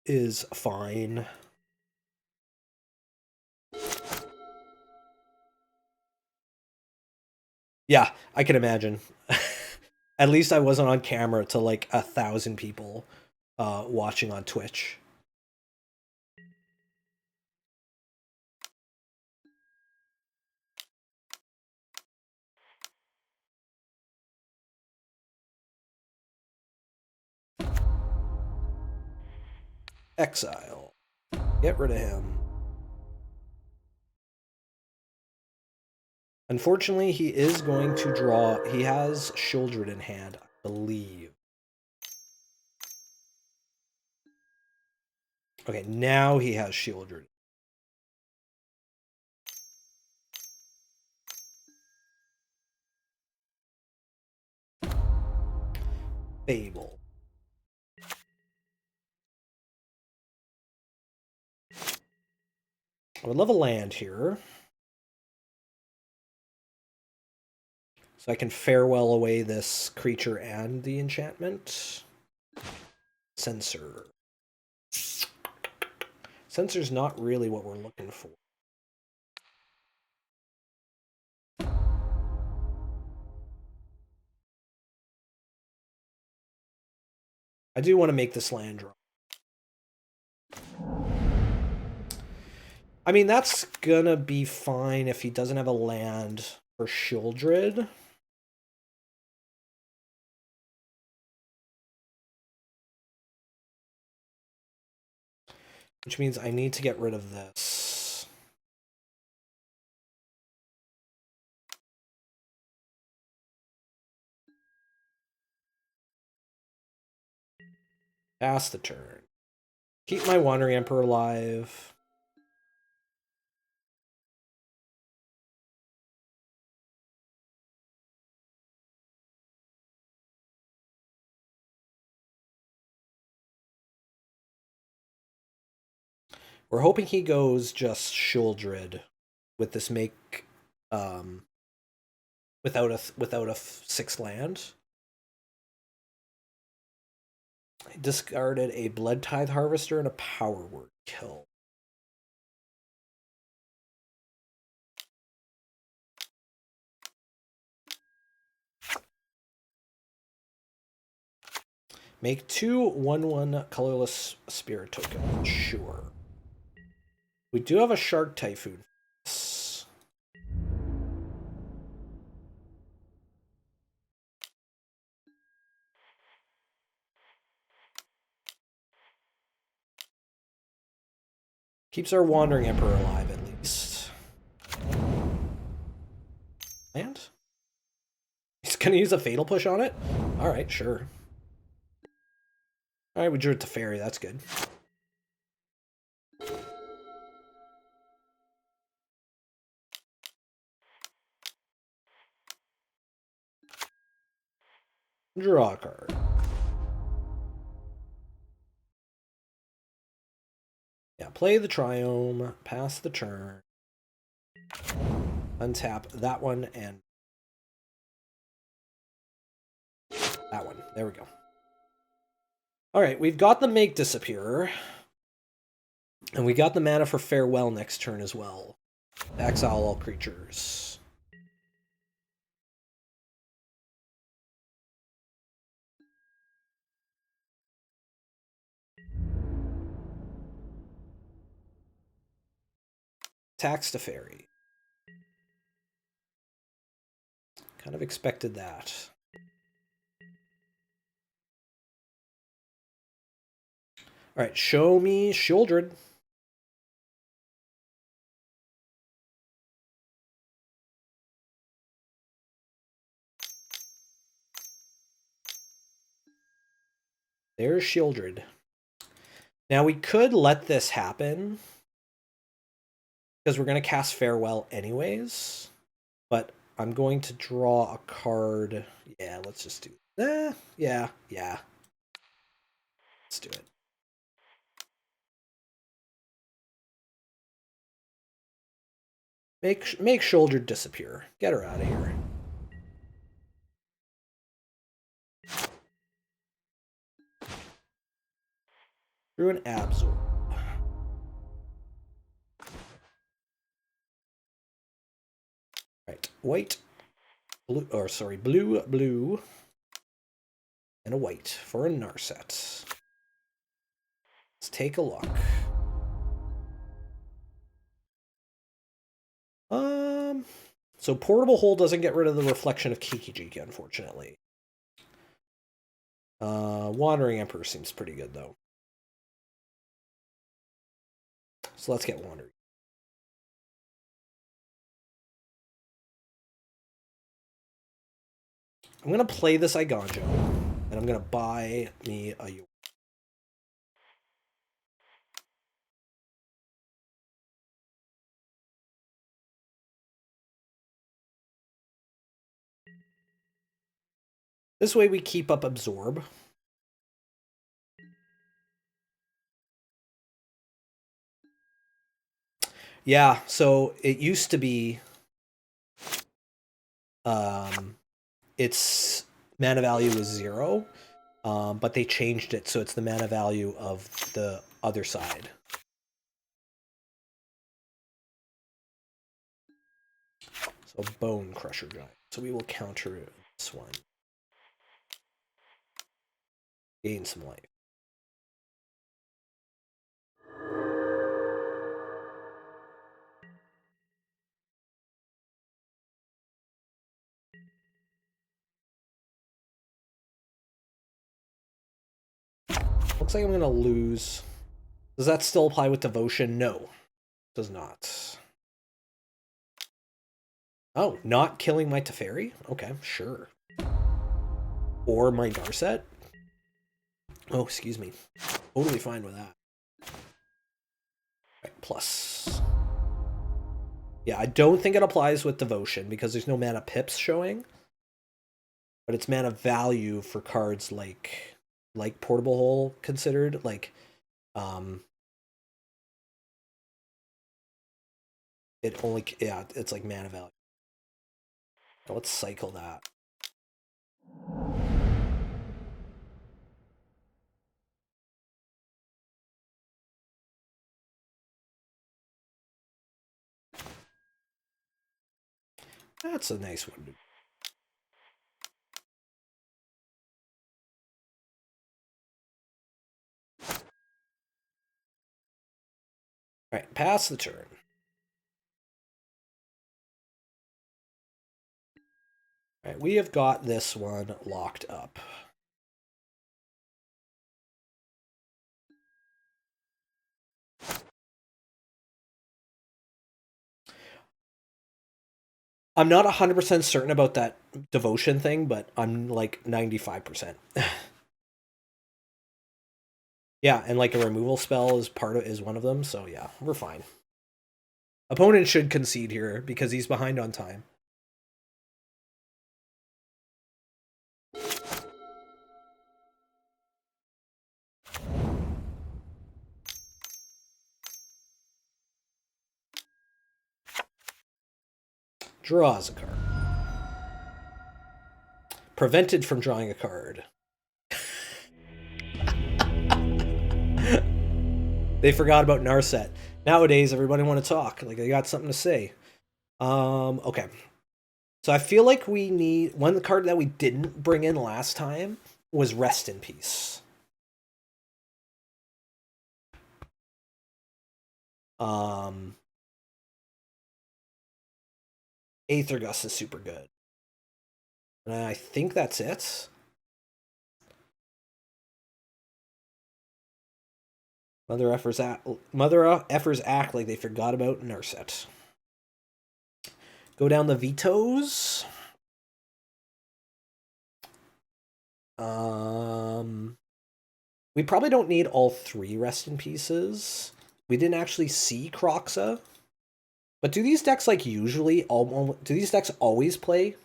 is fine. Yeah, I can imagine. At least I wasn't on camera to like 1,000 people watching on Twitch. Exile. Get rid of him. Unfortunately, he is going to draw... He has Shieldred in hand, I believe. Okay, now he has Shieldred. Fable. I would love a land here. So I can farewell away this creature and the enchantment. Censor. Censor's not really what we're looking for. I do want to make this land draw. I mean, that's gonna be fine if he doesn't have a land for Shieldred. Which means I need to get rid of this. Pass the turn. Keep my Wandering Emperor alive. We're hoping he goes just Shieldred with this make without a 6 land. I discarded a Blood Tithe Harvester and a Power Word Kill. Make 2 1/1 colorless spirit tokens. Sure. We do have a Shark Typhoon. Keeps our Wandering Emperor alive, at least. And? He's gonna use a Fatal Push on it? Alright, sure. Alright, we drew it to Fairy, that's good. Draw a card. Yeah, play the Triome, pass the turn. Untap that one and that one. There we go. All right, we've got the Make Disappear. And we got the mana for Farewell next turn as well. Exile all creatures. Tax Teferi. Kind of expected that. All right, show me Shieldred. There's Shieldred. Now we could let this happen because we're going to cast Farewell anyways. But I'm going to draw a card. Yeah, let's just do it. Yeah. Let's do it. Make Shieldred disappear. Get her out of here. Through an Absorb. Right, white, blue, or sorry, blue, and a white for a Narset. Let's take a look. So Portable Hole doesn't get rid of the reflection of Kiki-Jiki, unfortunately. Wandering Emperor seems pretty good, though. So let's get Wandering. I'm going to play this Iganjo, and I'm going to buy me a Yorion. This way we keep up Absorb. Yeah, so it used to be its mana value was 0, but they changed it so it's the mana value of the other side. So Bone Crusher Giant. So we will counter this one. Gain some life. Looks like I'm going to lose. Does that still apply with Devotion? No, does not. Oh, not killing my Teferi? Okay, sure. Or my Narset? Oh, excuse me. Totally fine with that. Right, plus. Yeah, I don't think it applies with Devotion because there's no mana pips showing. But it's mana value for cards like Portable Hole considered. Like, it only, yeah, it's like mana value. Now let's cycle that. That's a nice one. Alright, pass the turn. Alright, we have got this one locked up. I'm not 100% certain about that Devotion thing, but I'm like 95%. Yeah, and like a removal spell is one of them, so yeah, we're fine. Opponent should concede here because he's behind on time. Draws a card. Prevented from drawing a card. They forgot about Narset. Nowadays, everybody want to talk. Like, they got something to say. Okay. So I feel like we need... One card that we didn't bring in last time was Rest in Peace. Aethergus is super good. And I think that's it. Mother effers act like they forgot about Narset. Go down the vetoes. We probably don't need all 3 Rest in Pieces. We didn't actually see Croxa. But do these decks, like, usually... do these decks always play?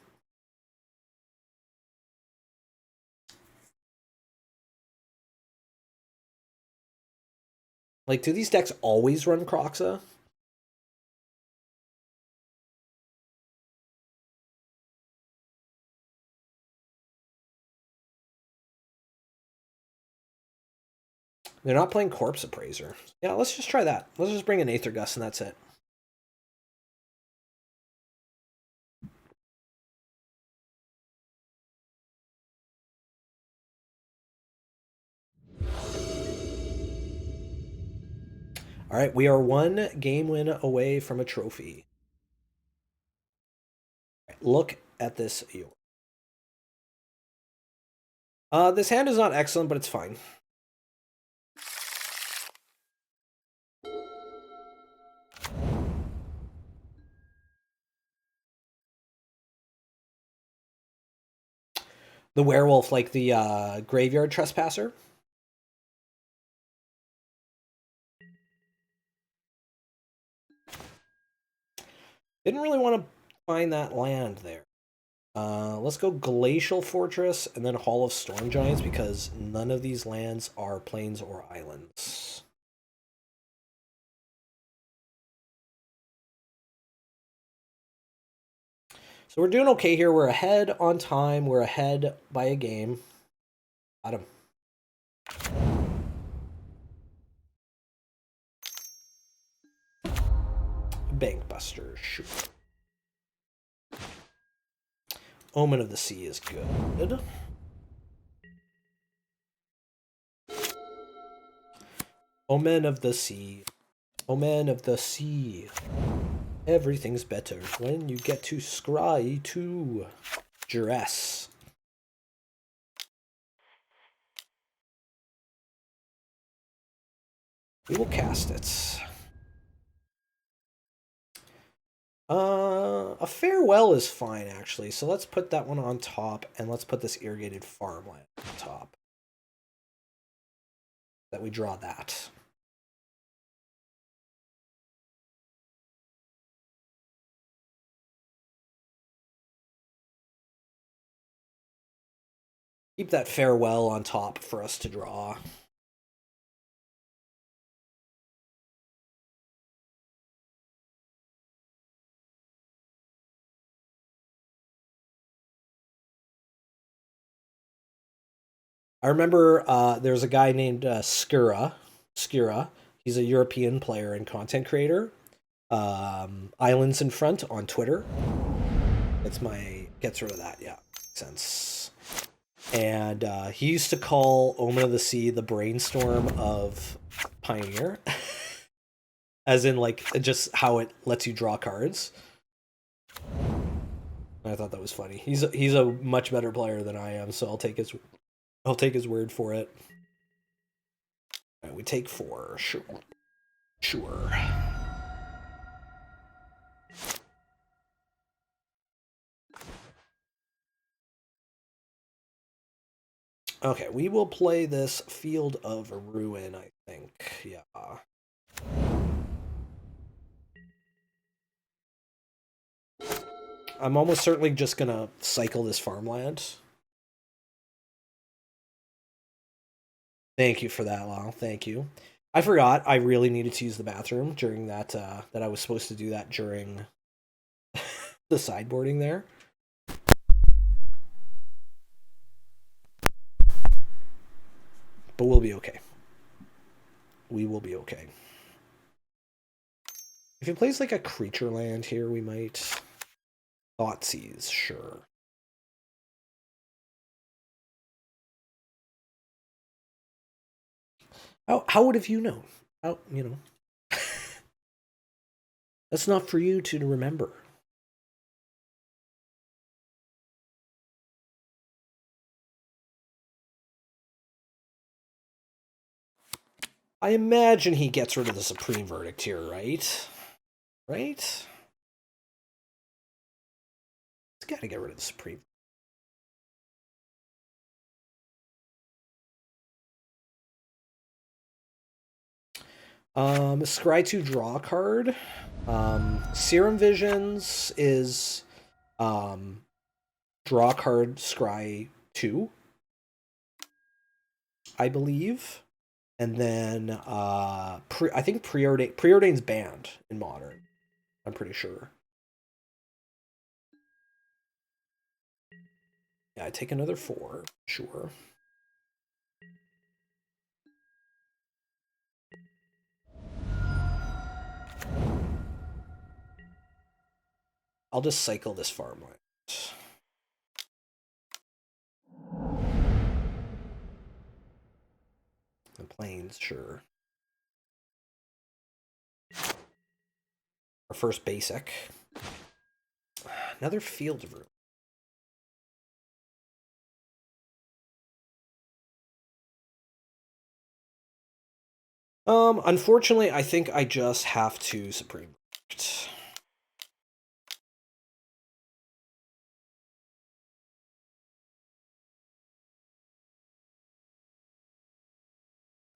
Like, do these decks always run Croxa? They're not playing Corpse Appraiser. Yeah, let's just try that. Let's just bring an Aethergus and that's it. All right, we are 1 game win away from a trophy. Right, look at this. This hand is not excellent, but it's fine. The werewolf, like the graveyard trespasser. Didn't really want to find that land there. Let's go Glacial Fortress and then Hall of Storm Giants because none of these lands are plains or islands. So we're doing okay here. We're ahead on time. We're ahead by a game. Got him. Bankbuster. Shoot. Omen of the Sea is good. Omen of the Sea. Omen of the Sea. Everything's better when you get to scry to Duress. We will cast it. A Farewell is fine, actually. So let's put that one on top, and let's put this Irrigated Farmland on top. That we draw that. Keep that Farewell on top for us to draw. I remember there's a guy named Skura. He's a European player and content creator. Islands in Front on Twitter. That's my... Gets rid of that, yeah. Makes sense. And he used to call Omen of the Sea the brainstorm of Pioneer. As in, like, just how it lets you draw cards. I thought that was funny. He's a much better player than I am, so I'll take his word for it. All right, we take 4. Sure. Okay, we will play this Field of Ruin, I think. Yeah. I'm almost certainly just gonna cycle this farmland. Thank you for that, Lyle. Thank you. I forgot I really needed to use the bathroom during that, that I was supposed to do that during the sideboarding there. But we'll be okay. We will be okay. If he plays like a creature land here, we might... Thoughtseize, sure. How would have you known? How, you know. That's not for you to remember. I imagine he gets rid of the Supreme Verdict here, right? Right? He's got to get rid of the Supreme. Scry 2 draw card. Serum Visions is draw card Scry 2, I believe. And then I think Preordain's banned in Modern. I'm pretty sure. Yeah, I take another 4, sure. I'll just cycle this farmland. The plains, sure. Our first basic. Another field room. Unfortunately, I think I just have to Supreme Verdict.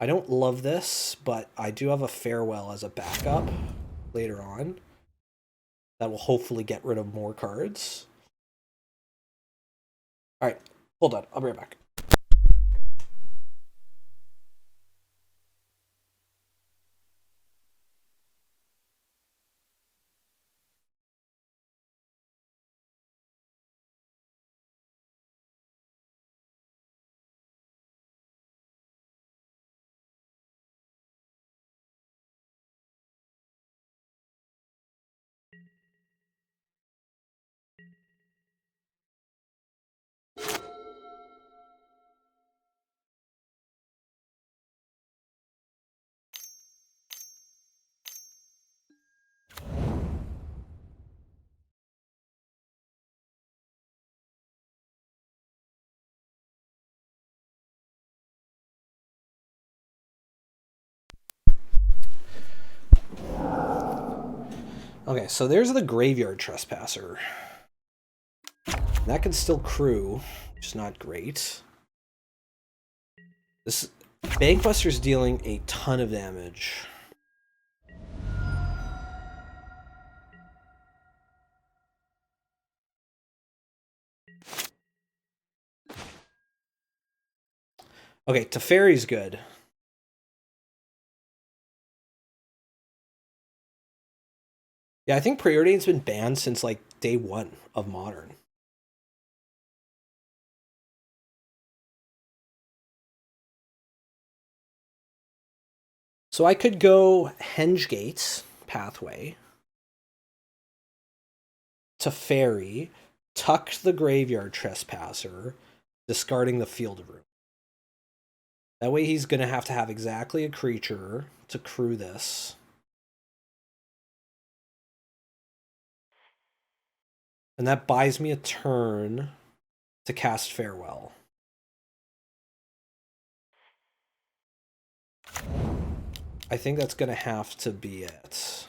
I don't love this, but I do have a Farewell as a backup later on. That will hopefully get rid of more cards. Alright, hold on. I'll be right back. Okay, so there's the Graveyard Trespasser. That can still crew, which is not great. This Bankbuster's dealing a ton of damage. Okay, Teferi's good. Yeah, I think Preordain's been banned since like day 1 of Modern. So I could go Hengegate pathway, Teferi, tuck the Graveyard Trespasser, discarding the Field Room. That way he's going to have exactly a creature to crew this. And that buys me a turn to cast Farewell. I think that's going to have to be it.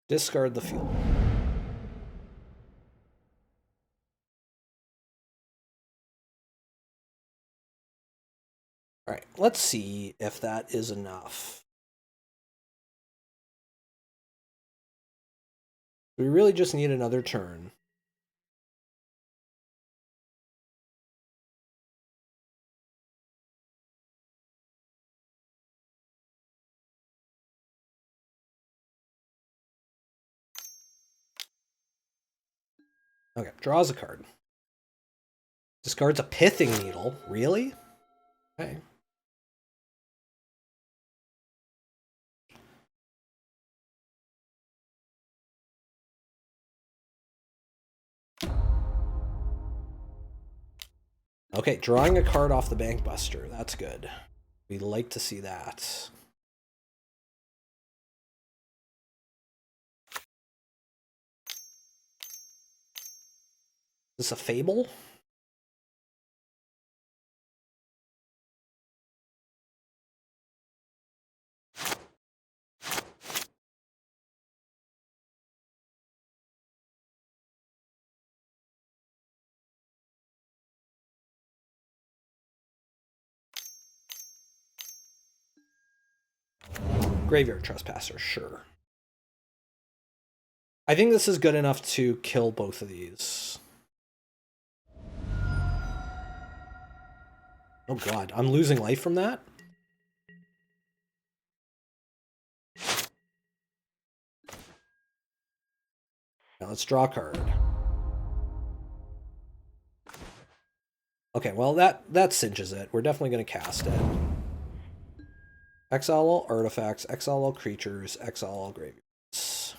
Discard the field. All right, let's see if that is enough. We really just need another turn. Okay, draws a card. Discards a Pithing Needle. Really? Okay. Okay, drawing a card off the Bank Buster. That's good. We like to see that. Is this a Fable? Graveyard Trespasser, sure. I think this is good enough to kill both of these. Oh god, I'm losing life from that? Now let's draw a card. Okay, well that cinches it. We're definitely going to cast it. Exile all artifacts, exile all creatures, exile all graveyards.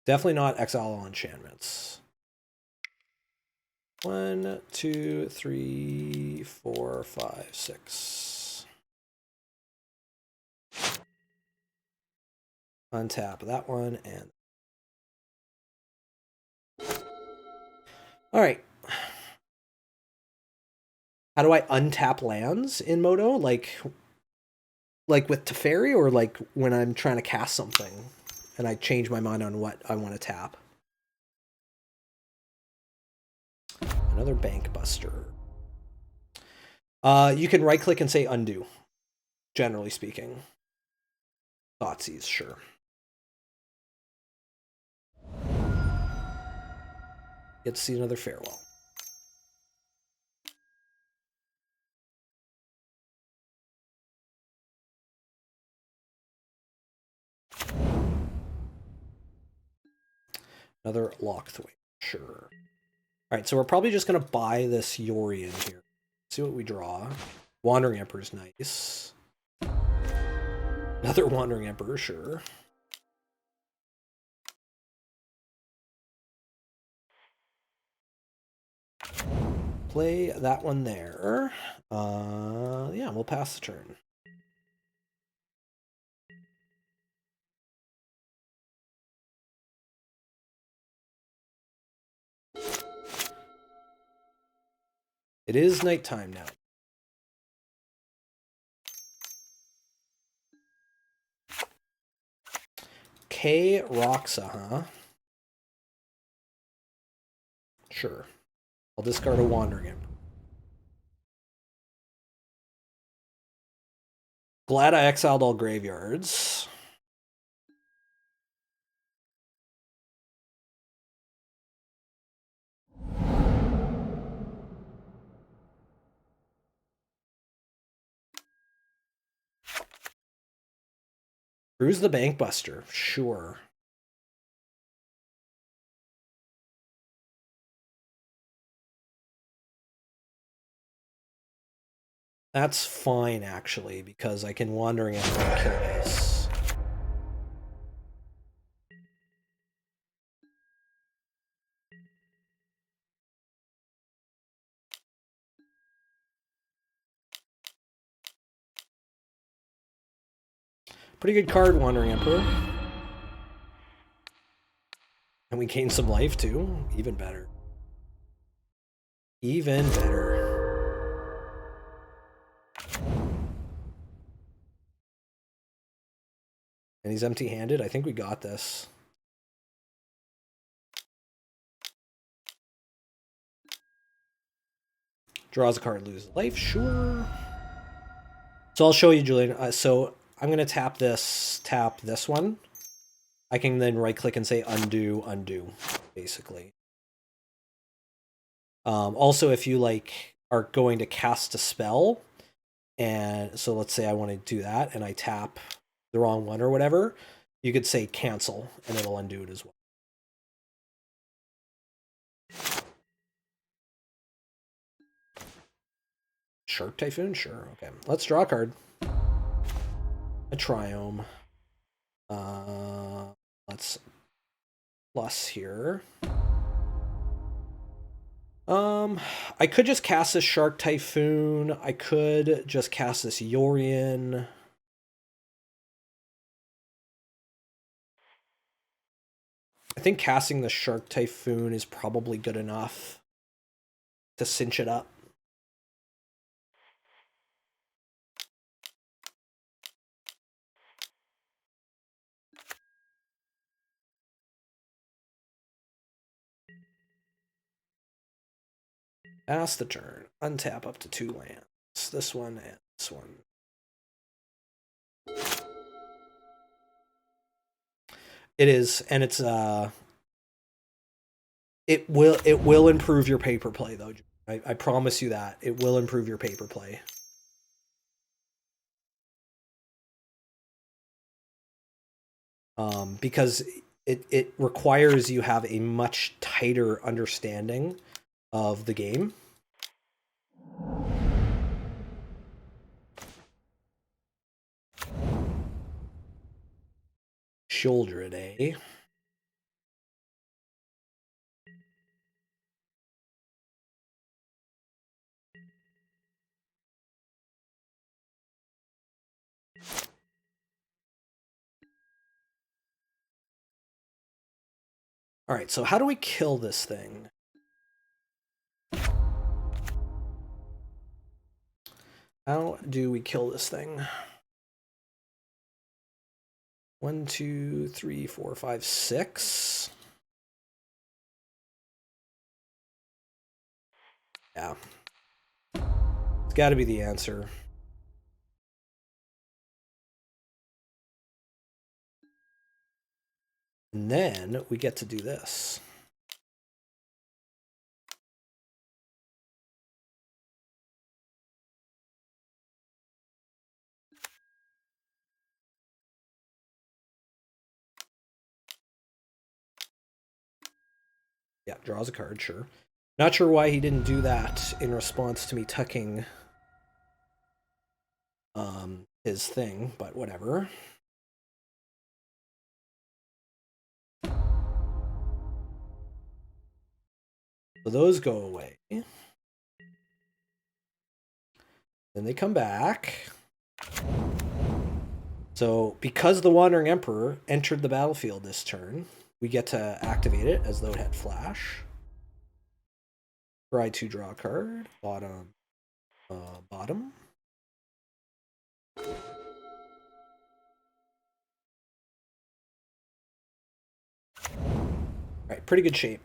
Definitely not exile all enchantments. 1, 2, 3, 4, 5, 6. Untap that one and... Alright. How do I untap lands in Moto? Like with Teferi, or like when I'm trying to cast something and I change my mind on what I want to tap? Another Bank Buster. You can right click and say undo, generally speaking. Thoughtseize, sure. Get to see another Farewell. Another Lockthwaite, sure. Alright, so we're probably just going to buy this Yorion here. See what we draw. Wandering Emperor's nice. Another Wandering Emperor, sure. Play that one there. Yeah, we'll pass the turn. It is nighttime now. K Roxa, huh? Sure. I'll discard a Wandering Emperor. Glad I exiled all graveyards. Bruise the Bank Buster, sure. That's fine, actually, because I can Wandering Emperor and kill this. Pretty good card, Wandering Emperor. And we gain some life, too. Even better. Even better. And he's empty-handed. I think we got this. Draws a card, loses life. Sure. So I'll show you, Julian. So I'm going to tap this one. I can then right-click and say undo, undo, basically. Also, if you like are going to cast a spell, and so let's say I want to do that, and I tap the wrong one or whatever, you could say cancel, and it'll undo it as well. Shark Typhoon? Sure. Okay. Let's draw a card. A Triome. Let's plus here. I could just cast this Shark Typhoon. I could just cast this Yorion. I think casting the Shark Typhoon is probably good enough to cinch it up. Pass the turn. Untap up to 2 lands. This one and this one. It is, and it's it will improve your paper play though. I promise you that. It will improve your paper play. Because it requires you have a much tighter understanding of the game. Shoulder it, eh? All right, so how do we kill this thing? How do we kill this thing? 1, 2, 3, 4, 5, 6. Yeah. It's got to be the answer. And then we get to do this. Yeah, draws a card, sure. Not sure why he didn't do that in response to me tucking his thing, but whatever. So those go away. Then they come back. So because the Wandering Emperor entered the battlefield this turn, we get to activate it as though it had flash. Try to draw a card. Bottom. Bottom. Alright, pretty good shape.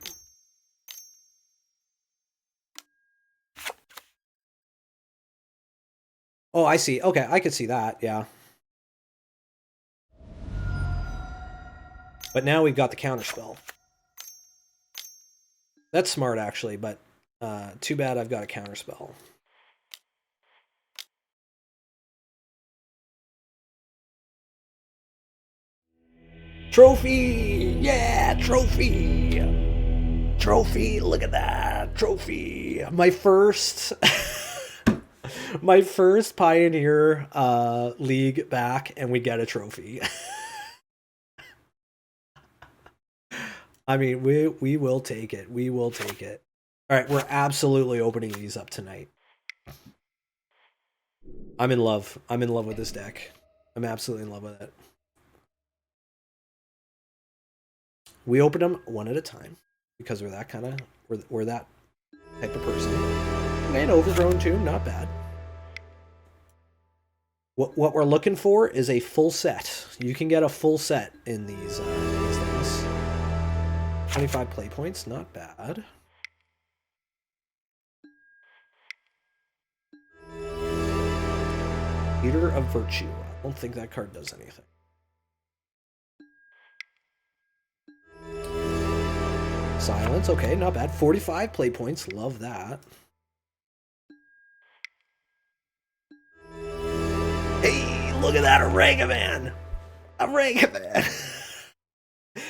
Oh, I see. Okay, I could see that, yeah. But now we've got the counterspell. That's smart, actually, but too bad I've got a counterspell. Trophy! Yeah, trophy! Trophy, look at that! Trophy! My first... my first Pioneer League back, and we get a trophy. I mean, we will take it. We will take it. All right, we're absolutely opening these up tonight. I'm in love. I'm in love with this deck. I'm absolutely in love with it. We open them one at a time because we're that kind of we're that type of person. And Overgrown too, not bad. What we're looking for is a full set. You can get a full set in these things. 25 play points, not bad. Leader of Virtue. I don't think that card does anything. Silence, okay, not bad. 45 play points, love that. Hey, look at that Orangaman! Orangaman!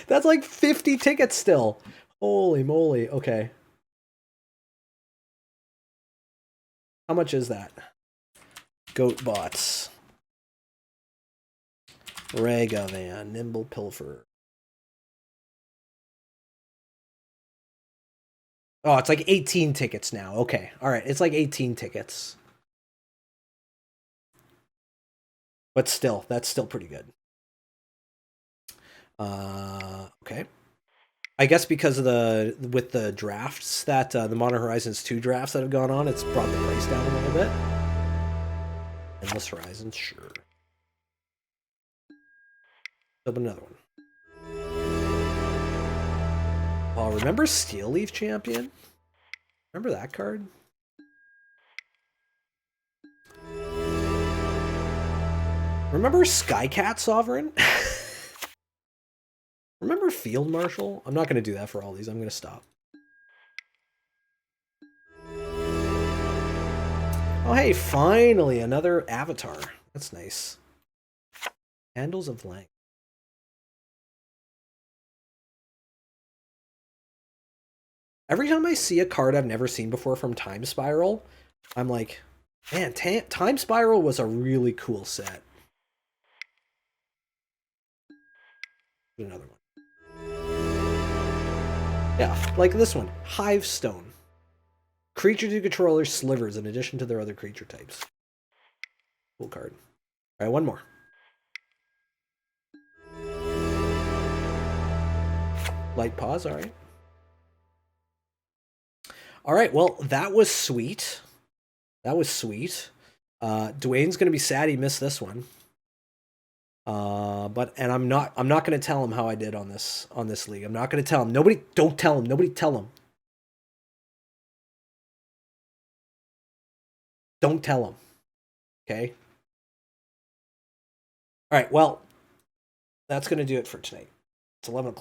That's like 50 tickets still. Holy moly, okay. How much is that? Goat bots. Ragavan, Nimble Pilfer. Oh, it's like 18 tickets now. Okay, all right, it's like 18 tickets. But still, that's still pretty good. Okay. I guess because of with the drafts that the Modern Horizons 2 drafts that have gone on, it's brought the price down a little bit. Endless Horizons, sure. Open another one. Oh, remember Steel Leaf Champion? Remember that card? Remember Skycat Sovereign? Remember Field Marshal? I'm not going to do that for all these. I'm going to stop. Oh, hey, finally, another Avatar. That's nice. Handles of Lang. Every time I see a card I've never seen before from Time Spiral, I'm like, man, Time Spiral was a really cool set. Another one. Yeah, like this one. Hive Stone. Creatures you control are slivers in addition to their other creature types. Cool card. All right, one more. Light pause, all right. All right, well, that was sweet. That was sweet. Dwayne's gonna be sad he missed this one. And I'm not gonna tell him how I did on this league. I'm not gonna tell him. Don't tell him. Nobody tell him. Don't tell him. Okay? All right, well, that's gonna do it for tonight. It's 11 o'clock.